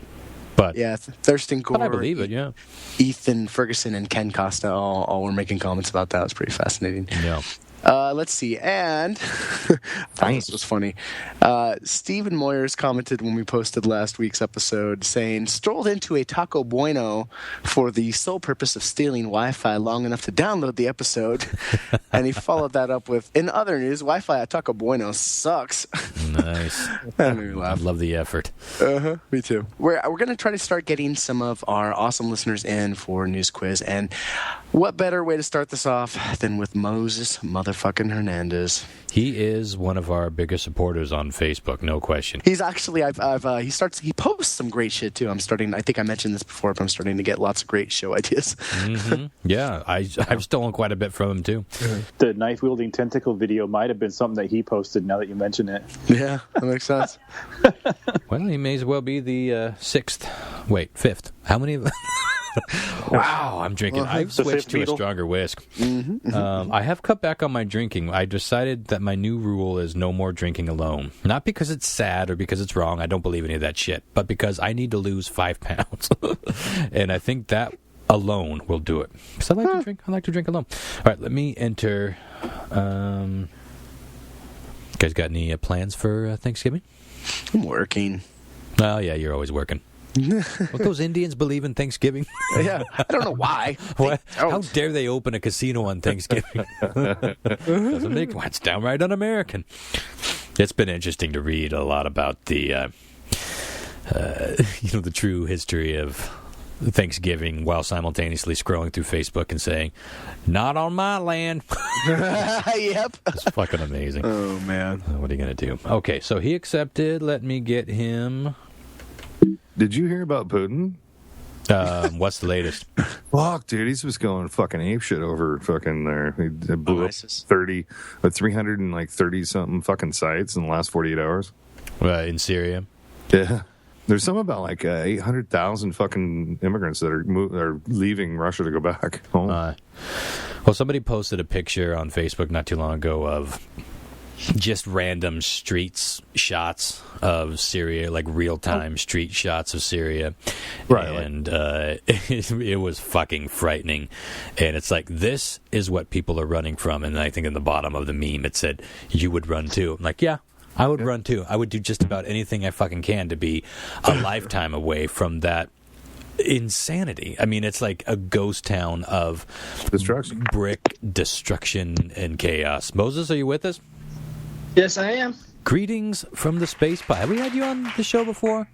But
Thurston Gore,
but I believe it. Yeah,
Ethan Ferguson and Ken Costa all were making comments about that. It was pretty fascinating.
Yeah.
Let's see, and this was funny. Stephen Moyers commented when we posted last week's episode saying, strolled into a Taco Bueno for the sole purpose of stealing Wi-Fi long enough to download the episode. And he followed that up with, in other news, Wi-Fi at Taco Bueno sucks.
Nice.
That made me laugh.
I love the effort.
Me too. We're going to try to start getting some of our awesome listeners in for News Quiz, and what better way to start this off than with Moses motherfucking Hernandez?
He is one of our biggest supporters on Facebook, no question.
He's actually, he posts some great shit too. I think I mentioned this before, but I'm starting to get lots of great show ideas.
Yeah, I've stolen quite a bit from him too.
The knife-wielding tentacle video might have been something that he posted, now that you mention it.
Yeah, that makes sense.
Well, he may as well be the fifth. How many of them? Wow, I'm drinking. I've switched to a stronger whisk. I have cut back on my drinking. I decided that my new rule is no more drinking alone. Not because it's sad or because it's wrong. I don't believe any of that shit. But because I need to lose 5 pounds. And I think that alone will do it. Because I like to drink. I like to drink alone. All right, let me enter. You guys got any plans for Thanksgiving?
I'm working.
Oh, yeah, you're always working. Don't those Indians believe in Thanksgiving?
Yeah, I don't know why.
What? How dare they open a casino on Thanksgiving? Doesn't make it's downright un-American. It's been interesting to read a lot about the the true history of Thanksgiving while simultaneously scrolling through Facebook and saying, "Not on my land."
Yep,
it's fucking amazing.
Oh man,
what are you gonna do? Okay, so he accepted. Let me get him.
Did you hear about Putin?
What's the latest?
Fuck, dude, he's just going fucking apeshit over fucking there. He blew up 330 something fucking sites in the last 48 hours.
In Syria?
Yeah. There's some about like 800,000 fucking immigrants that are leaving Russia to go back home.
Well, somebody posted a picture on Facebook not too long ago of just random shots of Syria, like real-time street shots of Syria.
Right.
And it was fucking frightening. And it's like, this is what people are running from. And I think in the bottom of the meme it said, "You would run too." I'm like, yeah, I would run too. I would do just about anything I fucking can to be a lifetime away from that insanity. I mean, it's like a ghost town of
destruction,
brick destruction and chaos. Moses, are you with us?
Yes, I am.
Greetings from the Spacepod. Have we had you on the show before?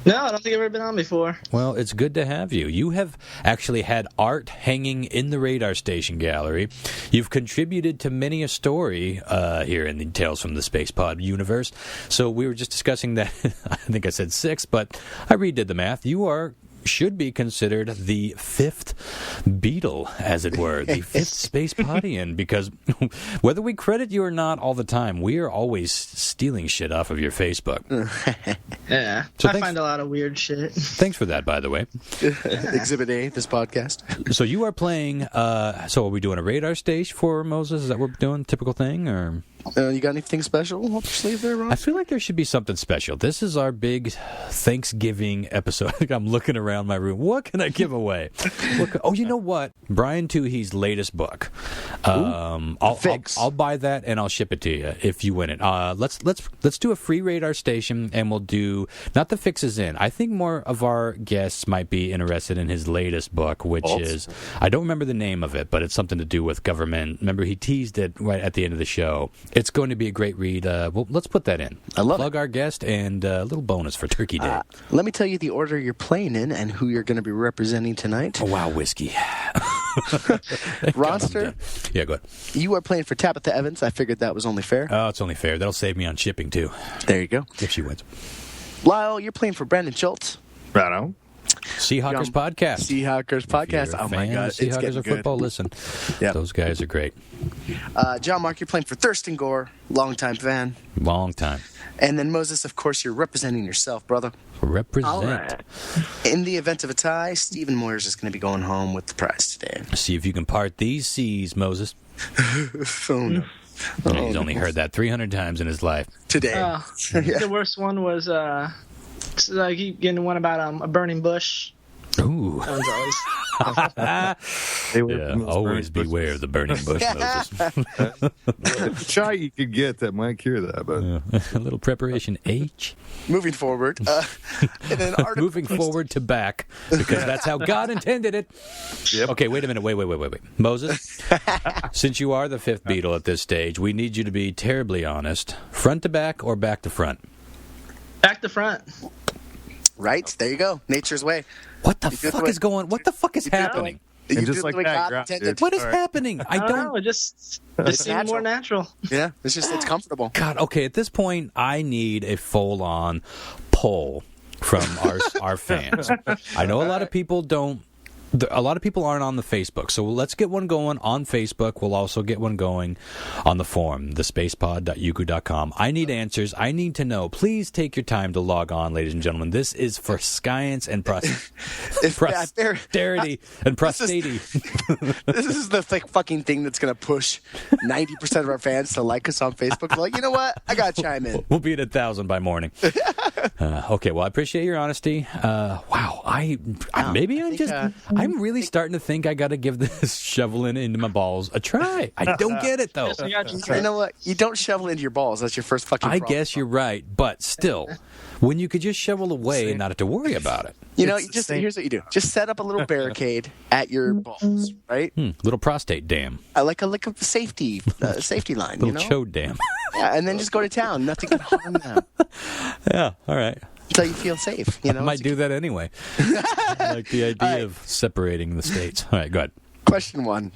No, I don't think I've ever been on before.
Well, it's good to have you. You have actually had art hanging in the radar station gallery. You've contributed to many a story here in the Tales from the Spacepod universe. So we were just discussing that. I think I said 6, but I redid the math. You are should be considered the fifth Beatle, as it were, the fifth Spacepodian, because whether we credit you or not all the time, we are always stealing shit off of your Facebook.
Yeah.
So
I find a lot of weird shit.
Thanks for that, by the way.
Exhibit A, this podcast.
So you are playing, so are we doing a radar stage for Moses? Is that what we're doing? Typical thing, or?
You got anything special up your sleeve there, Rob?
I feel like there should be something special. This is our big Thanksgiving episode. I'm looking around my room. What can I give away? Oh, you know what? Brian Toohey's latest book. I'll buy that and I'll ship it to you if you win it. Let's do a free radar station, and we'll do not the fixes in. I think more of our guests might be interested in his latest book, which is, I don't remember the name of it, but it's something to do with government. Remember, he teased it right at the end of the show. It's going to be a great read. Well, let's put that in.
I love
Plug our guest and a little bonus for Turkey Day.
Let me tell you the order you're playing in and who you're going to be representing tonight.
Oh, wow, whiskey.
Roster?
Yeah, go ahead.
You are playing for Tabitha Evans. I figured that was only fair.
Oh, it's only fair. That'll save me on shipping, too,
There you go.
if she wins.
Lyle, you're playing for Brandon Schultz.
Right on.
Seahawkers podcast.
Seahawkers podcast.
If you're a
Oh, my
fan
God.
of
It's
Seahawkers
getting
or
good.
football, listen.
Yep.
Those guys are great.
John Mark, you're playing for Thurston Gore, longtime fan.
Long time.
And then Moses, of course, you're representing yourself, brother.
Represent.
All right.
In the event of a tie, Stephen Moyers is going to be going home with the prize today.
See if you can part these seas, Moses.
Oh, no.
He's only heard that 300 times in his life.
Today.
The worst one was I keep getting one about a burning bush.
Ooh.
That one's always.
Always beware of the burning bush, Moses.
Try you could get that might cure that, but
A little preparation H.
Moving forward. In an article
Moving forward to back, because that's how God intended it.
Yep.
Okay, wait a minute. Wait. Moses, since you are the fifth Beatle at this stage, we need you to be terribly honest. Front to back or back to front?
Back to front.
Right? There you go. Nature's way.
What the
You do
fuck
it
is going? What the fuck is happening?
You
And
do
just
it
like
the way
that,
God
grab
intended.
it.
What is
All right.
happening?
I don't know. It just seemed more natural.
Yeah, it's comfortable.
God, okay, at this point, I need a full-on poll from our fans. I know a lot of people don't. A lot of people aren't on the Facebook, so let's get one going on Facebook. We'll also get one going on the forum, thespacepod.yuku.com. I need answers. I need to know. Please take your time to log on, ladies and gentlemen. This is for science and posterity and prosperity.
This is the fucking thing that's going to push 90% of our fans to like us on Facebook. Like, you know what? I got to chime in.
We'll be at 1,000 by morning. Okay, well, I appreciate your honesty. Wow, I'm really starting to think I got to give this shoveling into my balls a try. I don't get it, though.
Yes, I got you.
You know what? You don't shovel into your balls. That's your first fucking
I
problem.
guess you're right, but still, when you could just shovel away and not have to worry about it.
You know,
It's the same.
here's what you do. Just set up a little barricade at your balls, right?
Little prostate dam.
Like a safety line,
Little
you know?
chode dam.
Yeah, and then just go to town. Nothing can harm them
Yeah, all right.
until you feel safe, you know?
I might do that anyway. I like the idea
right.
of separating the states. All right, go ahead.
Question one.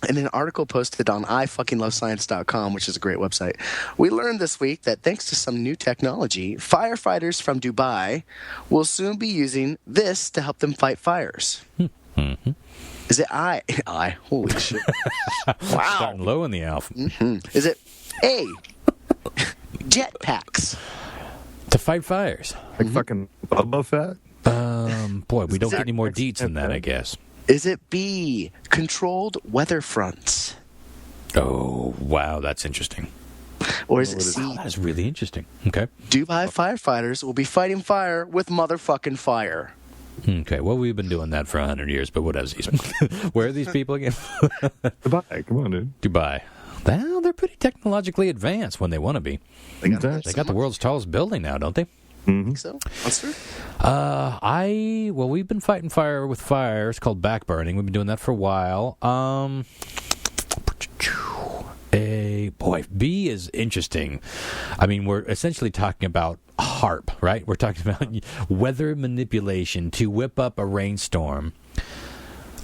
In an article posted on ifuckinglovescience.com, which is a great website, we learned this week that thanks to some new technology, firefighters from Dubai will soon be using this to help them fight fires.
Mm-hmm.
Is it I? Holy shit. Wow.
Starting low in the alpha.
Is it A, jetpacks?
To fight fires.
like fucking Bubba Fett.
Boy, we don't
it-
get any more deets than that, I guess.
Is it B, controlled weather fronts?
Oh, wow, that's interesting.
Or is it C,
That's really interesting. Okay.
Dubai firefighters will be fighting fire with motherfucking fire?
Okay, well, we've been doing that for 100 years, but what else? Where are these people again?
Dubai, come on, dude.
Dubai. Well, they're pretty technologically advanced when they want to be.
They got
They got the world's tallest building now, don't they?
Think so? Monster?
We've been fighting fire with fire. It's called backburning. We've been doing that for a while. B is interesting. I mean, we're essentially talking about HARP, right? We're talking about weather manipulation to whip up a rainstorm.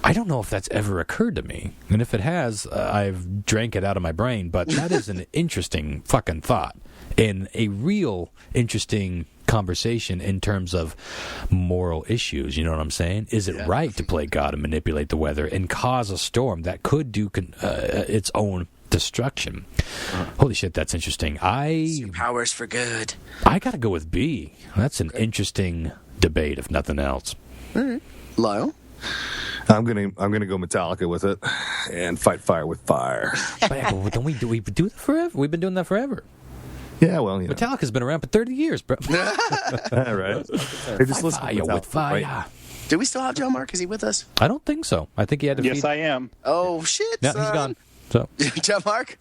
I don't know if that's ever occurred to me. And if it has, I've drank it out of my brain. But that is an interesting fucking thought. And a real interesting conversation in terms of moral issues. You know what I'm saying? Is it right to play God and manipulate the weather and cause a storm that could do its own destruction? Holy shit, that's interesting.
Your powers for good.
I gotta go with B. That's an interesting debate, if nothing else.
All right, Lyle.
I'm gonna go Metallica with it and fight fire with fire.
But don't we do that forever? We've been doing that forever.
Yeah, well, you know.
Metallica's been around for 30 years, bro.
Right. They just listen to
Fire with fire.
right?
Do we still have John Mark? Is he with us?
I don't think so. I think he had to
Yes,
feed.
I am.
Oh shit!
No,
son.
he's gone. So
John Mark.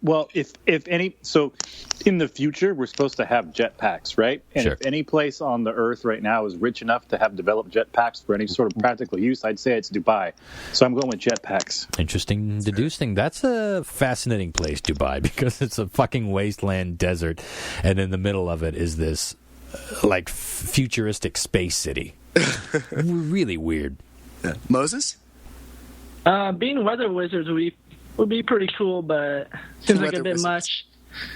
Well, if any, so in the future we're supposed to have jetpacks, right? And
Sure.
if any place on the Earth right now is rich enough to have developed jetpacks for any sort of practical use, I'd say it's Dubai. So I'm going with jetpacks.
interesting deducing. That's a fascinating place, Dubai, because it's a fucking wasteland desert, and in the middle of it is this like futuristic space city. Really weird.
Moses.
Being weather wizards would be pretty cool, but seems like a
Weather
bit
wizards.
much.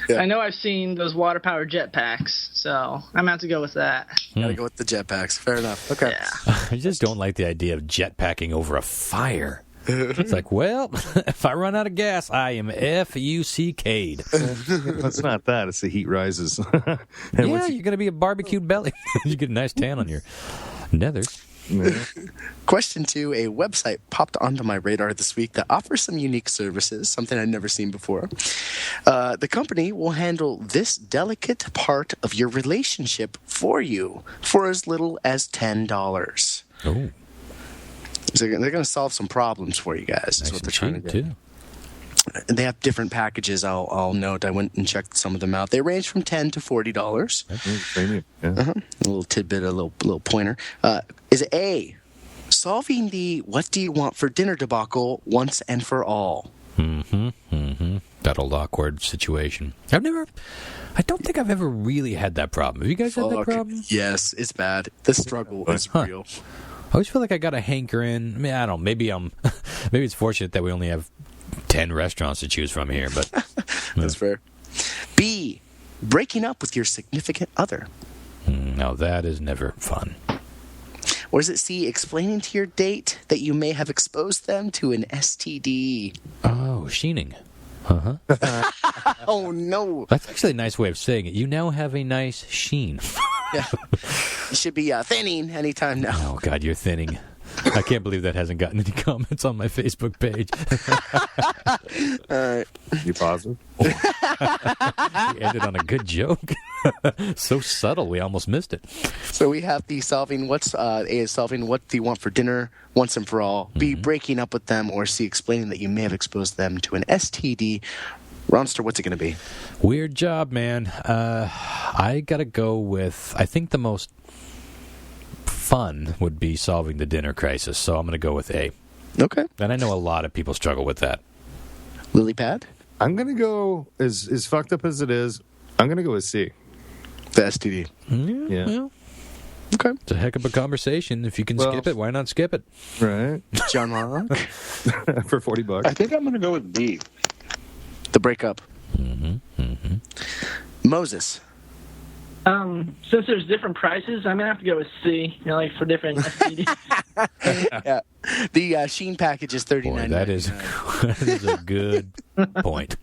Yeah.
I know I've seen those water powered jetpacks, so I'm gonna have to go with that.
Gotta go with the jetpacks. Fair enough. Okay.
Yeah.
I just don't like the idea of jetpacking over a fire. It's like, well, if I run out of gas, I am F-U-C-K'd.
That's not that. It's the heat rises. And
Yeah,
once
you're going to be a barbecued belly. You get a nice tan on your nethers.
Question 2, a website popped onto my radar this week that offers some unique services, something I'd never seen before. The company will handle this delicate part of your relationship for you for as little as $10.
Oh,
So they're going to solve some problems for you guys, is
nice
what
and
they're trying to
cheap,
do.
too.
And they have different packages, I'll note. I went and checked some of them out. They range from $10 to $40.
premium. Yeah.
A little tidbit, a little pointer. Is it A, solving the what do you want for dinner debacle once and for all?
That old awkward situation. I don't think I've ever really had that problem. Have you guys had that problem?
Yes, it's bad. The struggle is real.
I always feel like I got a hankering. I mean, I don't know. Maybe maybe it's fortunate that we only have 10 restaurants to choose from here, but
That's fair. B, breaking up with your significant other.
no, that is never fun.
Or is it C, explaining to your date that you may have exposed them to an STD?
Oh, sheening.
Oh, no.
That's actually a nice way of saying it. You now have a nice sheen.
Yeah. You should be thinning anytime now.
Oh, God, you're thinning. I can't believe that hasn't gotten any comments on my Facebook page.
All right.
You positive?
We ended on a good joke. So subtle, we almost missed it.
So we have the solving A is solving what do you want for dinner once and for all. B, breaking up with them. Or C, explaining that you may have exposed them to an STD. Ronster, what's it going to be?
Weird job, man. I got to go with, I think the most fun would be solving the dinner crisis. So I'm going to go with A.
Okay.
And I know a lot of people struggle with that.
Lily Pad?
I'm going to go, as fucked up as it is, I'm going to go with C.
The STD.
Yeah.
Well,
Okay.
it's a heck of a conversation. If you can skip it, why not skip it?
Right.
John Mark?
For $40.
I think I'm going to go with B.
The breakup. Moses?
Since there's different prices, I'm gonna have to go with C. You know, like for different STDs.
Yeah. The Sheen package is $39.99.
Boy, that is a good point.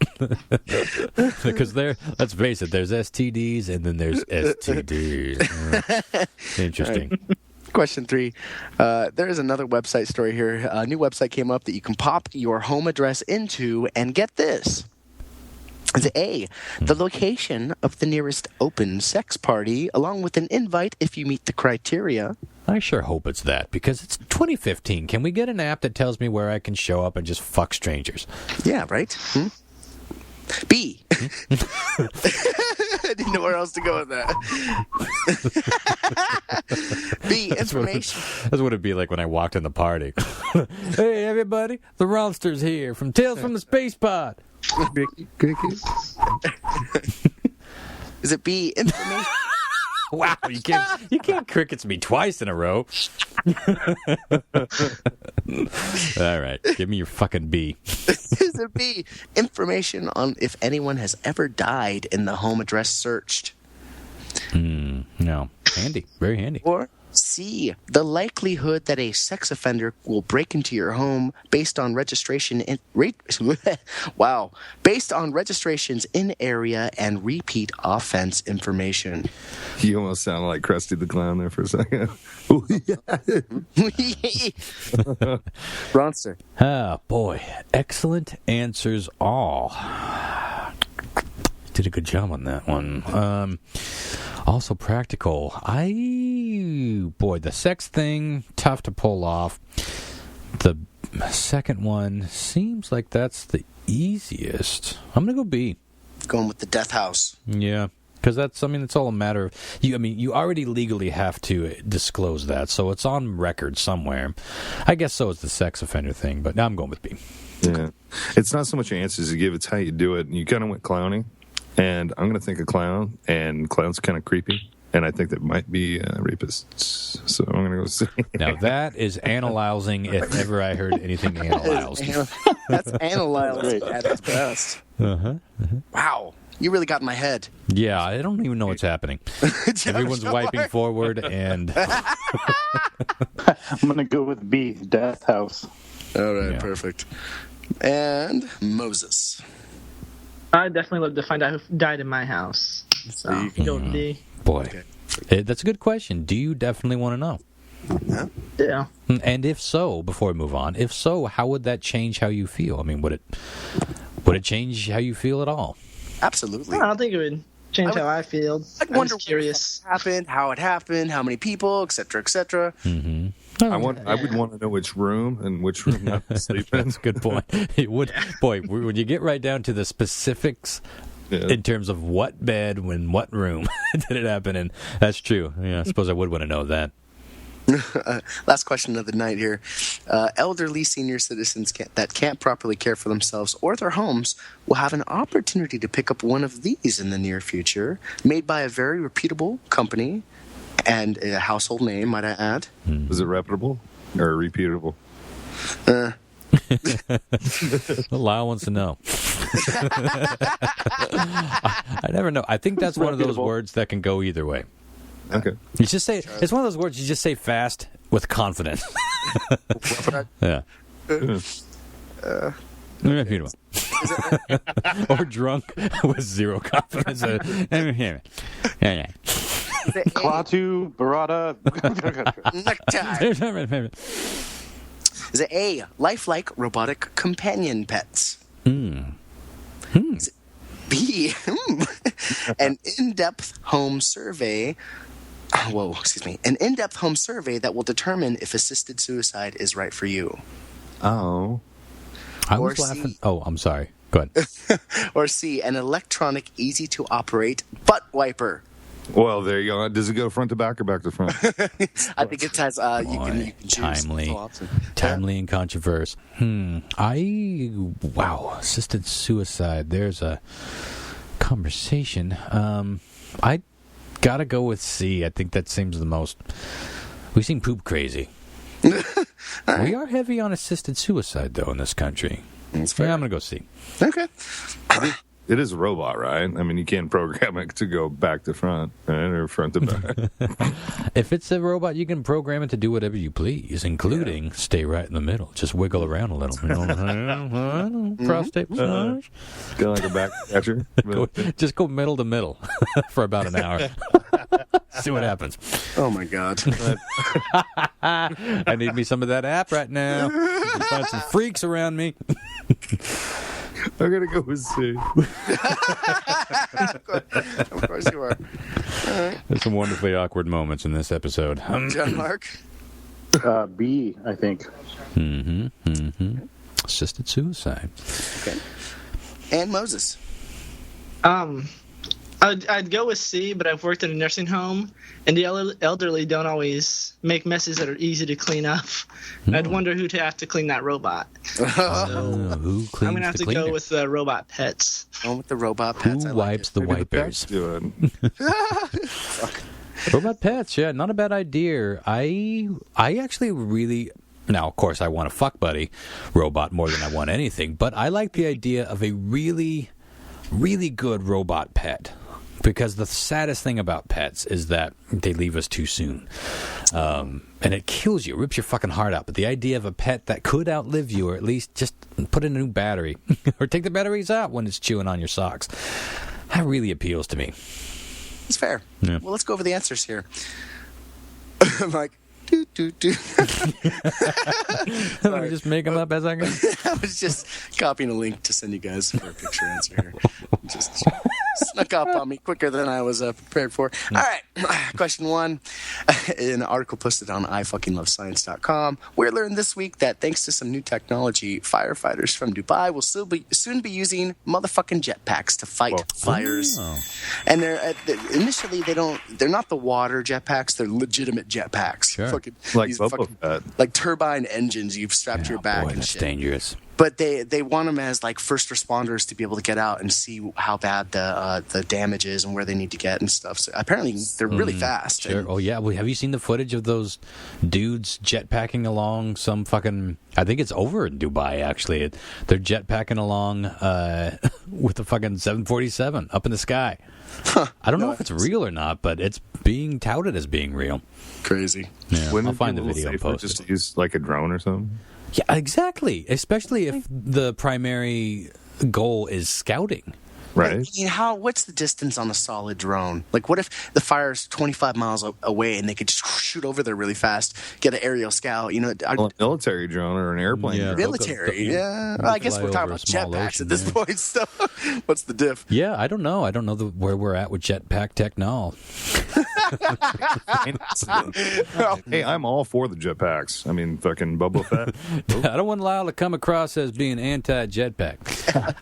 Because let's face it, there's STDs and then there's STDs. Interesting.
Question 3. There is another website story here. A new website came up that you can pop your home address into and get this. Is A, the location of the nearest open sex party, along with an invite if you meet the criteria.
I sure hope it's that, because it's 2015. Can we get an app that tells me where I can show up and just fuck strangers?
Yeah, right? B. I didn't know where else to go with that. B, information.
That's what it'd be like when I walked in the party. Hey, everybody, the Ronster's here from Tales from the Spacepod.
Is it B, information?
Wow, you can't crickets me twice in a row. All right, give me your fucking B.
Is it B, information on if anyone has ever died in the home address searched?
No. Handy. Very handy.
Or C, the likelihood that a sex offender will break into your home based on registration based on registrations in area and repeat offense information.
You almost sounded like Krusty the Clown there for a second.
Ronster.
Ah, boy. Excellent answers all. Did a good job on that one. Also practical. The sex thing, tough to pull off. The second one seems like that's the easiest. I'm going to go B.
Going with the death house.
Yeah. Because it's all a matter of, you already legally have to disclose that, so it's on record somewhere. I guess so is the sex offender thing, but now I'm going with B.
Yeah. It's not so much answers you give, it's how you do it. And you kind of went clowning, and I'm going to think of clown, and clown's kind of creepy, and I think that might be rapists. So I'm going to go C.
Now that is analyzing if ever I heard anything analyzed.
That's analyzed at its best. Wow. You really got in my head.
Yeah, I don't even know what's happening. Everyone's wiping forward, and
I'm going to go with B, death house.
All right, perfect. And Moses.
I'd definitely love to find out who died in my house. So you can go with D.
Boy, that's a good question. Do you definitely want to know?
Yeah.
And if so, before we move on, if so, how would that change how you feel? I mean, would it change how you feel at all?
Absolutely.
I don't think it would change how I feel.
I'd wonder what happened, how it happened, how many people, et cetera, et cetera.
Mm-hmm.
I would want to know which room and which room not to sleep in.
That's a good point. It would, boy, when you get right down to the specifics in terms of what bed, when, what room did it happen in, that's true. Yeah, I suppose I would want to know that.
Last question of the night here. Elderly senior citizens that can't properly care for themselves or their homes will have an opportunity to pick up one of these in the near future, made by a very reputable company and a household name, might I add.
Is it reputable or repeatable?
Lyle wants to know. I never know. I think that's one of those words that can go either way.
Okay.
You just say it's one of those words you just say fast with confidence. Yeah. Or drunk with zero confidence.
Klaatu, Barada.
Is it A, lifelike robotic companion pets? Is it B, an in-depth home survey? An in-depth home survey that will determine if assisted suicide is right for you.
Oh.
I was laughing. Oh, I'm sorry. Go ahead.
Or C, an electronic, easy-to-operate butt wiper.
Well, there you go. Does it go front to back or back to front?
I think it has, you can choose.
Timely and controversial. Assisted suicide. There's a conversation. I gotta go with C. I think that seems the most. We seem poop crazy. We are heavy on assisted suicide, though, in this country.
That's fair.
Yeah, I'm gonna go C.
Okay.
It is a robot, right? I mean, you can't program it to go back to front, right? Or front to back.
If it's a robot, you can program it to do whatever you please, including stay right in the middle. Just wiggle around a little. Prostate massage.
Go like a back catcher.
Just go middle to middle for about an hour. See what happens.
Oh, my God.
I need me some of that app right now. Find some freaks around me.
I'm going to go with C.
Of course you are.
There's some wonderfully awkward moments in this episode.
John Mark?
B, I think.
Assisted suicide.
Okay. And Moses?
I'd go with C, but I've worked in a nursing home, and the elderly don't always make messes that are easy to clean up. I'd wonder who'd have to clean that robot.
Who cleans
I'm going to have to
cleaner?
go with the robot pets.
Going with the robot pets.
Who wipes the wipers?
Fuck.
Robot pets, yeah, not a bad idea. I actually really... Now, of course, I want a fuck buddy robot more than I want anything, but I like the idea of a really, really good robot pet. Because the saddest thing about pets is that they leave us too soon. And it kills you, rips your fucking heart out. But the idea of a pet that could outlive you, or at least just put in a new battery, or take the batteries out when it's chewing on your socks, that really appeals to me.
It's fair.
Yeah.
Well, let's go over the answers here. I'm like, do.
Let me just make them up as I go.
I was just copying a link to send you guys for a picture answer here. Just snuck up on me quicker than I was prepared for. All right, question 1. An article posted on ifuckinglovescience.com. We learned this week that thanks to some new technology, firefighters from Dubai will soon be using motherfucking jetpacks to fight fires.
Oh.
And initially they're not the water jetpacks; they're legitimate jetpacks.
Sure.
Like Boba Fett.
Like turbine engines you've strapped to your back
Boy,
and
that's
shit.
dangerous.
But they want them as like first responders to be able to get out and see how bad the damage is and where they need to get and stuff. So apparently they're really fast.
Sure. Oh yeah. Well, have you seen the footage of those dudes jetpacking along some fucking? I think it's over in Dubai. Actually, they're jetpacking along with the fucking 747 up in the sky. I don't know if it's real or not, but it's being touted as being real.
Crazy.
Yeah,
Wouldn't
I'll
it
find
be
the
a little
video and
safer
post
just
it.
to use like a drone or something?
Yeah, exactly. Especially if the primary goal is scouting.
Right.
I mean, what's the distance on a solid drone? Like, what if the fire's 25 miles away and they could just shoot over there really fast, get an aerial scout? You know,
Well, a military drone or an airplane.
Yeah.
drone.
military. Well, I guess
fly
we're talking
over a
about
small
jetpacks
ocean,
at this
yeah.
point. So, what's the diff?
Yeah, I don't know. I don't know where we're at with jetpack technology.
Hey, I'm all for the jetpacks. I mean, fucking Boba Fett.
I don't want Lyle to come across as being anti-jetpack.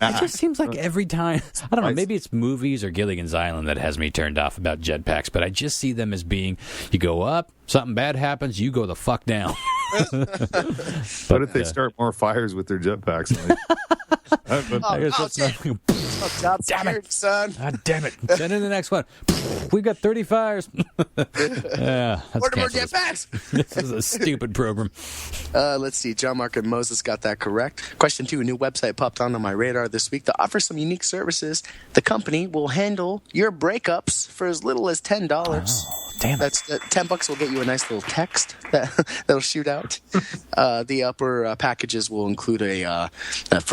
It just seems like every time, I don't know, maybe it's movies or Gilligan's Island that has me turned off about jetpacks, but I just see them as being, you go up, something bad happens, you go the fuck down.
What if they start more fires with their jetpacks?
I guess that's not...
Job secured, son.
God damn it. Send in the next one. We've got 30 fires. Yeah,
Order more
cancel this.
jetpacks.
This is a stupid program.
Let's see. John Mark and Moses got that correct. Question 2. A new website popped onto my radar this week that offers some unique services. The company will handle your breakups for as little as $10.
Oh, damn it.
That's $10 will get you a nice little text that'll shoot out. The upper packages will include for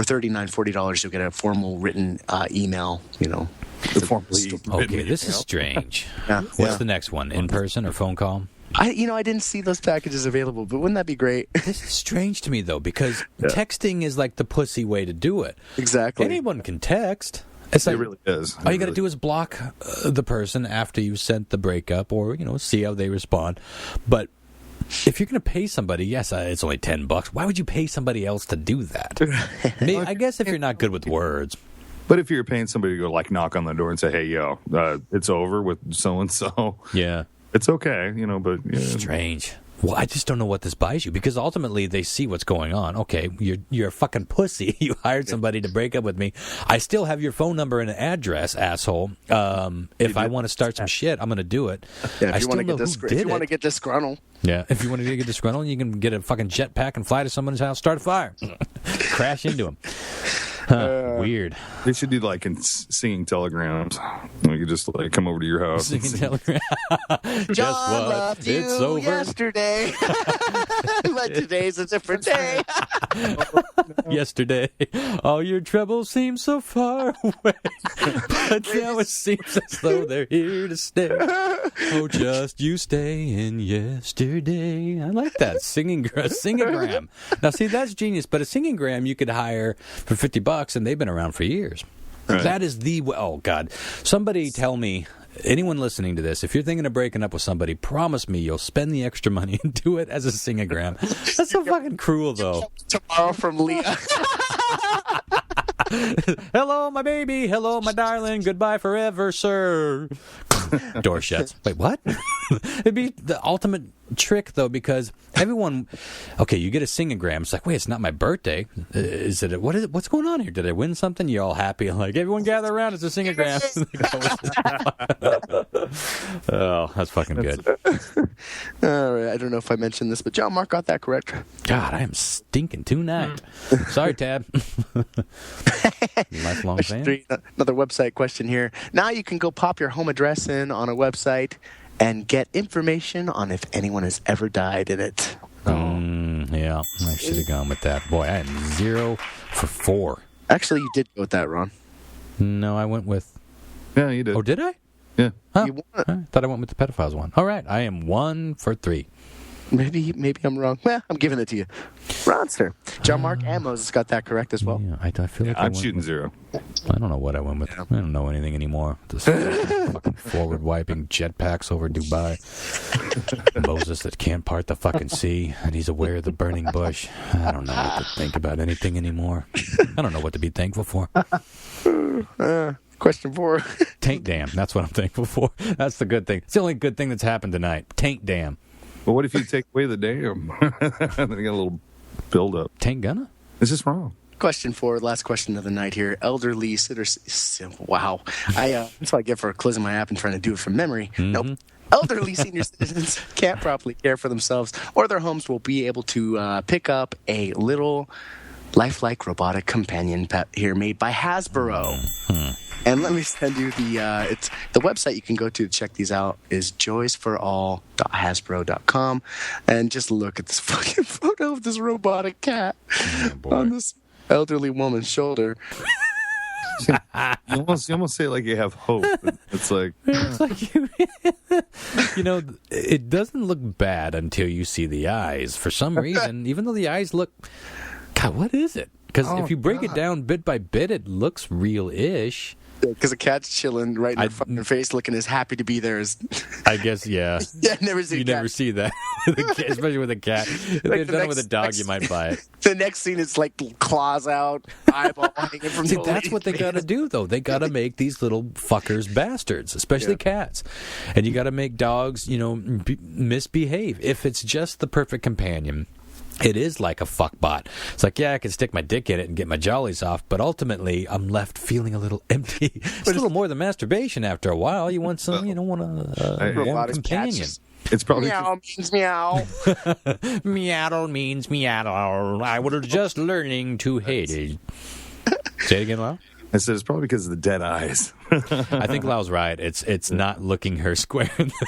$39, $40, you'll get a formal written email, you know.
Okay, this is strange.
Yeah.
What's the next one? In person or phone call?
I didn't see those packages available, but wouldn't that be great?
This is strange to me, though, because texting is like the pussy way to do it.
Exactly.
Anyone can text. It's
It
like,
really is.
all you got to do is block the person after you sent the breakup, or see how they respond. But if you're going to pay somebody, yes, it's only $10. Why would you pay somebody else to do that? I guess if you're not good with words.
But if you're paying somebody to go like knock on the door and say, "Hey, yo, it's over with so and so,"
Yeah,
it's okay, But yeah.
strange. Well, I just don't know what this buys you, because ultimately they see what's going on. Okay, you're a fucking pussy. You hired somebody to break up with me. I still have your phone number and address, asshole. If I want to start some shit, I'm going to do it.
Yeah,
I still know who did it.
get disgruntled.
Yeah, if you want to get disgruntled, you can get a fucking jetpack and fly to someone's house, start a fire, crash into them. Weird.
They should do like in singing telegrams. We could just like come over to your house.
Singing telegram. Guess
John
what?
loved you
It's over.
yesterday, but today's a different day.
Yesterday, all your troubles seem so far away, but now it seems as though they're here to stay. Oh, just you stay in yesterday. I like that singagram. Now, see, that's genius. But a singagram you could hire for $50, and they've been around for years.
Right.
That is oh God! Somebody tell me. Anyone listening to this, if you're thinking of breaking up with somebody, promise me you'll spend the extra money and do it as a singagram. That's so fucking cruel, though.
Tomorrow from Leah.
Hello, my baby. Hello, my darling. Goodbye forever, sir. Door shuts. Wait, what? It'd be the ultimate trick, though, because everyone, okay, you get a singogram. It's like, wait, it's not my birthday. Is it? What's going on here? Did I win something? You're all happy. Like, everyone gather around. It's a singogram. Oh, that's fucking good.
All right, I don't know if I mentioned this, but John Mark got that correct.
God, I am stinking tonight. Sorry, Tab. Lifelong fan.
Another website question here. Now you can go pop your home address in on a website and get information on if anyone has ever died in it.
Yeah, I should have gone with that. Boy, I am 0 for 4.
Actually, you did go with that, Ron.
No, I went with...
Yeah, you did.
Oh, did I?
Yeah.
Huh. I thought I went with the pedophiles one. All right, I am 1 for 3.
Maybe I'm wrong. Well, I'm giving it to you. Ronster. John Mark and Moses got that correct as well.
Yeah, I feel like
I'm shooting 0.
I don't know what I went with. I don't know anything anymore. This fucking forward-wiping jetpacks over Dubai. Moses that can't part the fucking sea, and he's aware of the burning bush. I don't know what to think about anything anymore. I don't know what to be thankful for.
Question 4.
Tank dam. That's what I'm thankful for. That's the good thing. It's the only good thing that's happened tonight. Tank dam.
Well, what if you take away the dam? Then you got a little build-up.
Tank gunna?
It's just wrong.
Question 4, last question of the night here. Elderly sitters. Wow. That's what I get for closing my app and trying to do it from memory. Nope. Elderly senior citizens can't properly care for themselves or their homes will be able to pick up a little lifelike robotic companion pet here made by Hasbro. And let me send you the website you can go to check these out is joysforall.hasbro.com, and just look at this fucking photo of this robotic cat on this elderly woman's shoulder.
You almost say it like you have hope. It's like
it doesn't look bad until you see the eyes. For some reason, even though the eyes look, God, what is it? Because if you break it down bit by bit, it looks real-ish.
Because a cat's chilling right in her fucking face, looking as happy to be there as.
I guess, yeah.
Yeah, never see.
Never see that, especially with a cat. If they've done it with a dog, you might buy it.
The next scene is like claws out, eyeball hanging from.
See, that's what they gotta do, though. They gotta make these little fuckers bastards, especially cats, and you gotta make dogs, misbehave. If it's just the perfect companion. It is like a fuckbot. It's like, yeah, I can stick my dick in it and get my jollies off, but ultimately I'm left feeling a little empty. It's a little more than masturbation after a while. You want some, want a warm companion.
It's probably
meow means meow.
Meow means meow. I was just learning to hate it. Say it again, Lau.
I said it's probably because of the dead eyes.
I think Lau's right. It's not looking her square in the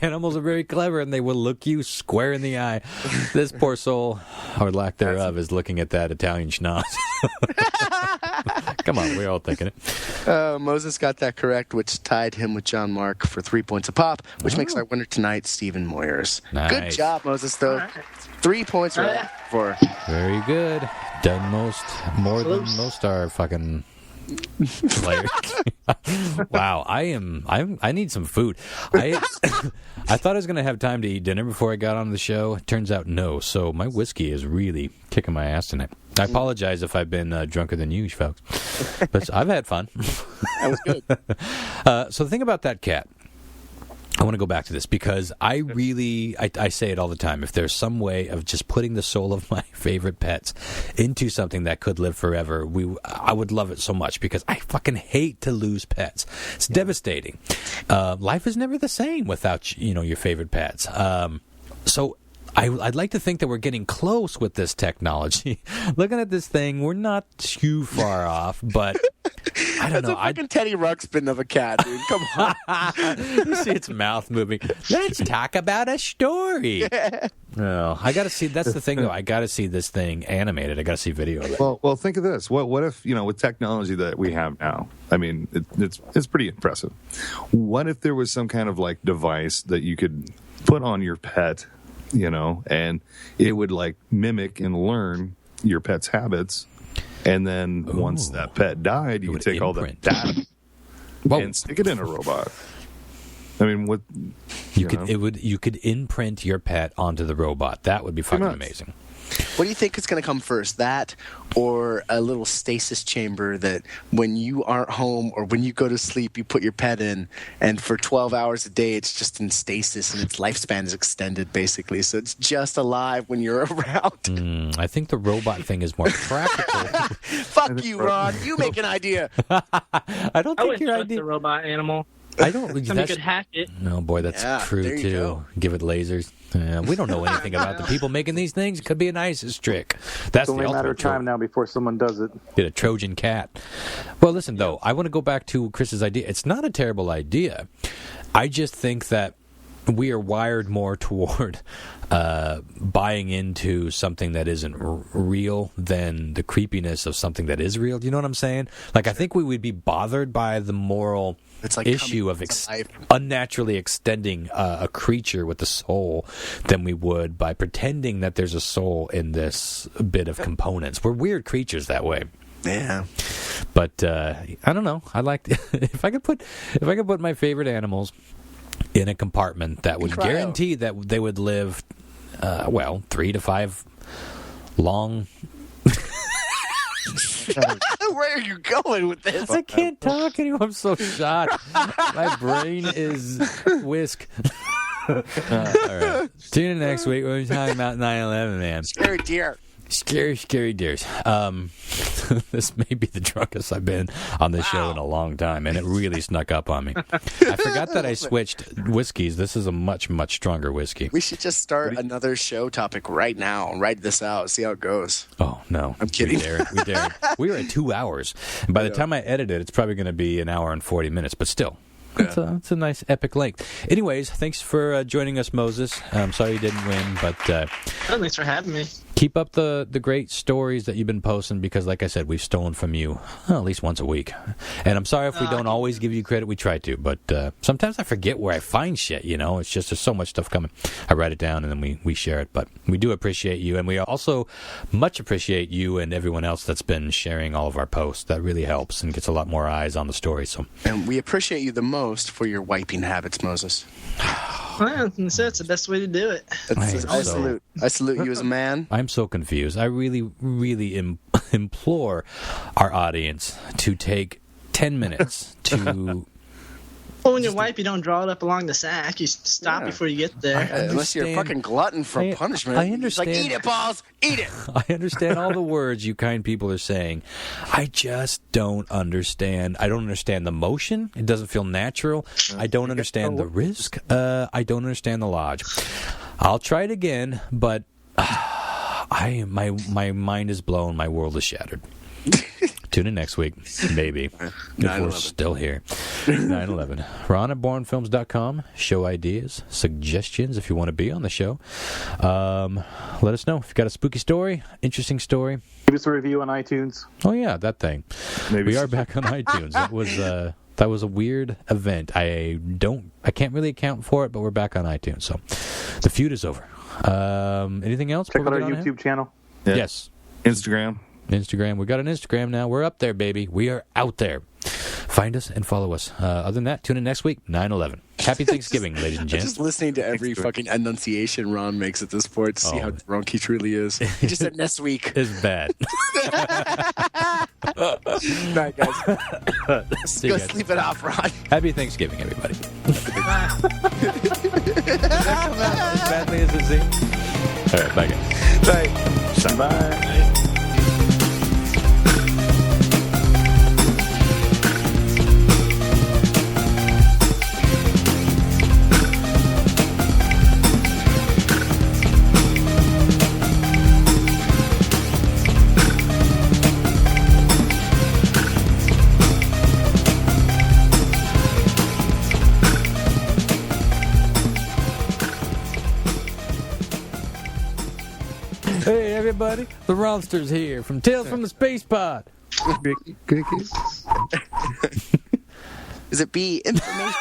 Animals are very clever, and they will look you square in the eye. This poor soul, or lack thereof, is looking at that Italian schnoz. Come on, we're all thinking it.
Moses got that correct, which tied him with John Mark for 3 points a pop, which makes our winner tonight, Stephen Moyers.
Nice.
Good job, Moses, though. 3 points for.
Very good. Done more than most are fucking players. Wow, I need some food. I thought I was going to have time to eat dinner before I got on the show. It turns out no. So my whiskey is really kicking my ass tonight. I apologize if I've been drunker than you, folks. But I've had fun.
That was good.
So the thing about that cat, I want to go back to this because I say it all the time. If there's some way of just putting the soul of my favorite pets into something that could live forever, I would love it so much because I fucking hate to lose pets. It's devastating. Life is never the same without your favorite pets. So I'd like to think that we're getting close with this technology. Looking at this thing, we're not too far off, but I don't know.
That's a fucking Teddy Ruxpin of a cat, dude. Come on.
You see its mouth moving. Let's talk about a story. No, I got to see. That's the thing, though. I got to see this thing animated. I got to see video of it.
Well, think of this. What if with technology that we have now? I mean, it's pretty impressive. What if there was some kind of like device that you could put on your pet? And it would like mimic and learn your pet's habits. And then once that pet died, you could take all that data and stick it in a robot. I mean, what
you could imprint your pet onto the robot. That would be fucking amazing.
What do you think is going to come first, that or a little stasis chamber that when you aren't home or when you go to sleep, you put your pet in, and for 12 hours a day, it's just in stasis and its lifespan is extended, basically. So it's just alive when you're around.
I think the robot thing is more practical.
Fuck you, Ron. You make an idea.
I don't think your idea.
The robot animal.
I don't.
Somebody could hack it.
No, boy, that's true too.
Go.
Give it lasers. We don't know anything about the people making these things. It could be an ISIS trick. That's
it's only a matter of time now before someone does it.
Get a Trojan cat. Well, listen though, I want to go back to Chris's idea. It's not a terrible idea. I just think that we are wired more toward buying into something that isn't real than the creepiness of something that is real. Do you know what I'm saying? Like, I think we would be bothered by the moral issue of unnaturally extending a creature with a soul than we would by pretending that there's a soul in this bit of components. We're weird creatures that way.
Yeah,
but I don't know. I like if I could put my favorite animals in a compartment that would guarantee that they would live 3 to 5 long.
Where are you going with this?
I can't talk anymore. I'm so shot. My brain is whisk. All right. Tune in next week when we're talking about 9/11, man.
Scary deer.
Scary deers. This may be the drunkest I've been on this show in a long time, and it really snuck up on me. I forgot that I switched whiskeys. This is a much, much stronger whiskey.
We should just start another show topic right now and write this out, see how it goes.
Oh, no.
I'm kidding.
We dare. We were at 2 hours. And by the time I edit it, it's probably going to be an hour and 40 minutes, but still. It's a nice epic length. Anyways, thanks for joining us, Moses. I'm sorry you didn't win, but
thanks for having me.
Keep up the great stories that you've been posting because, like I said, we've stolen from you at least once a week. And I'm sorry if we don't always give you credit. We try to, but sometimes I forget where I find shit, you know. It's just there's so much stuff coming. I write it down and then we share it. But we do appreciate you, and we also much appreciate you and everyone else that's been sharing all of our posts. That really helps and gets a lot more eyes on the story. So,
and we appreciate you the most for your wiping habits, Moses.
Well, that's the best way to do it.
I salute you as a man.
I'm so confused. I really, really implore our audience to take 10 minutes to...
Well, when you wipe, you don't draw it up along the sack. You stop before you get there.
Unless you're a fucking glutton for punishment.
I understand.
It's like, eat it, balls! Eat it!
I understand all the words you kind people are saying. I just don't understand. I don't understand the motion. It doesn't feel natural. I don't understand the risk. I don't understand the lodge. I'll try it again, but my mind is blown. My world is shattered. Tune in next week, maybe, if we're still here. 9/11. Ron at BourneFilms.com. Show ideas, suggestions if you want to be on the show. Let us know if you've got a spooky story, interesting story.
Give us a review on iTunes.
Oh, yeah, that thing. We are back on iTunes. That was a weird event. I can't really account for it, but we're back on iTunes. So the feud is over. Anything else?
Check out our YouTube channel.
Yeah.
Yes.
Instagram.
We got an Instagram now. We're up there, baby. We are out there. Find us and follow us. Other than that, tune in next week, 9/11. Happy Thanksgiving, ladies and gents.
Just listening to every fucking enunciation Ron makes at this point to see how drunk he truly is. He just said next week.
It's bad.
All right, guys. Let's go sleep it off, Ron.
Happy Thanksgiving, everybody. Did that come out as badly as it seemed? All right, bye, guys.
Bye.
Hey, everybody. The Ronsters here from Tales from the Spacepod.
Cookies.
Is it B information?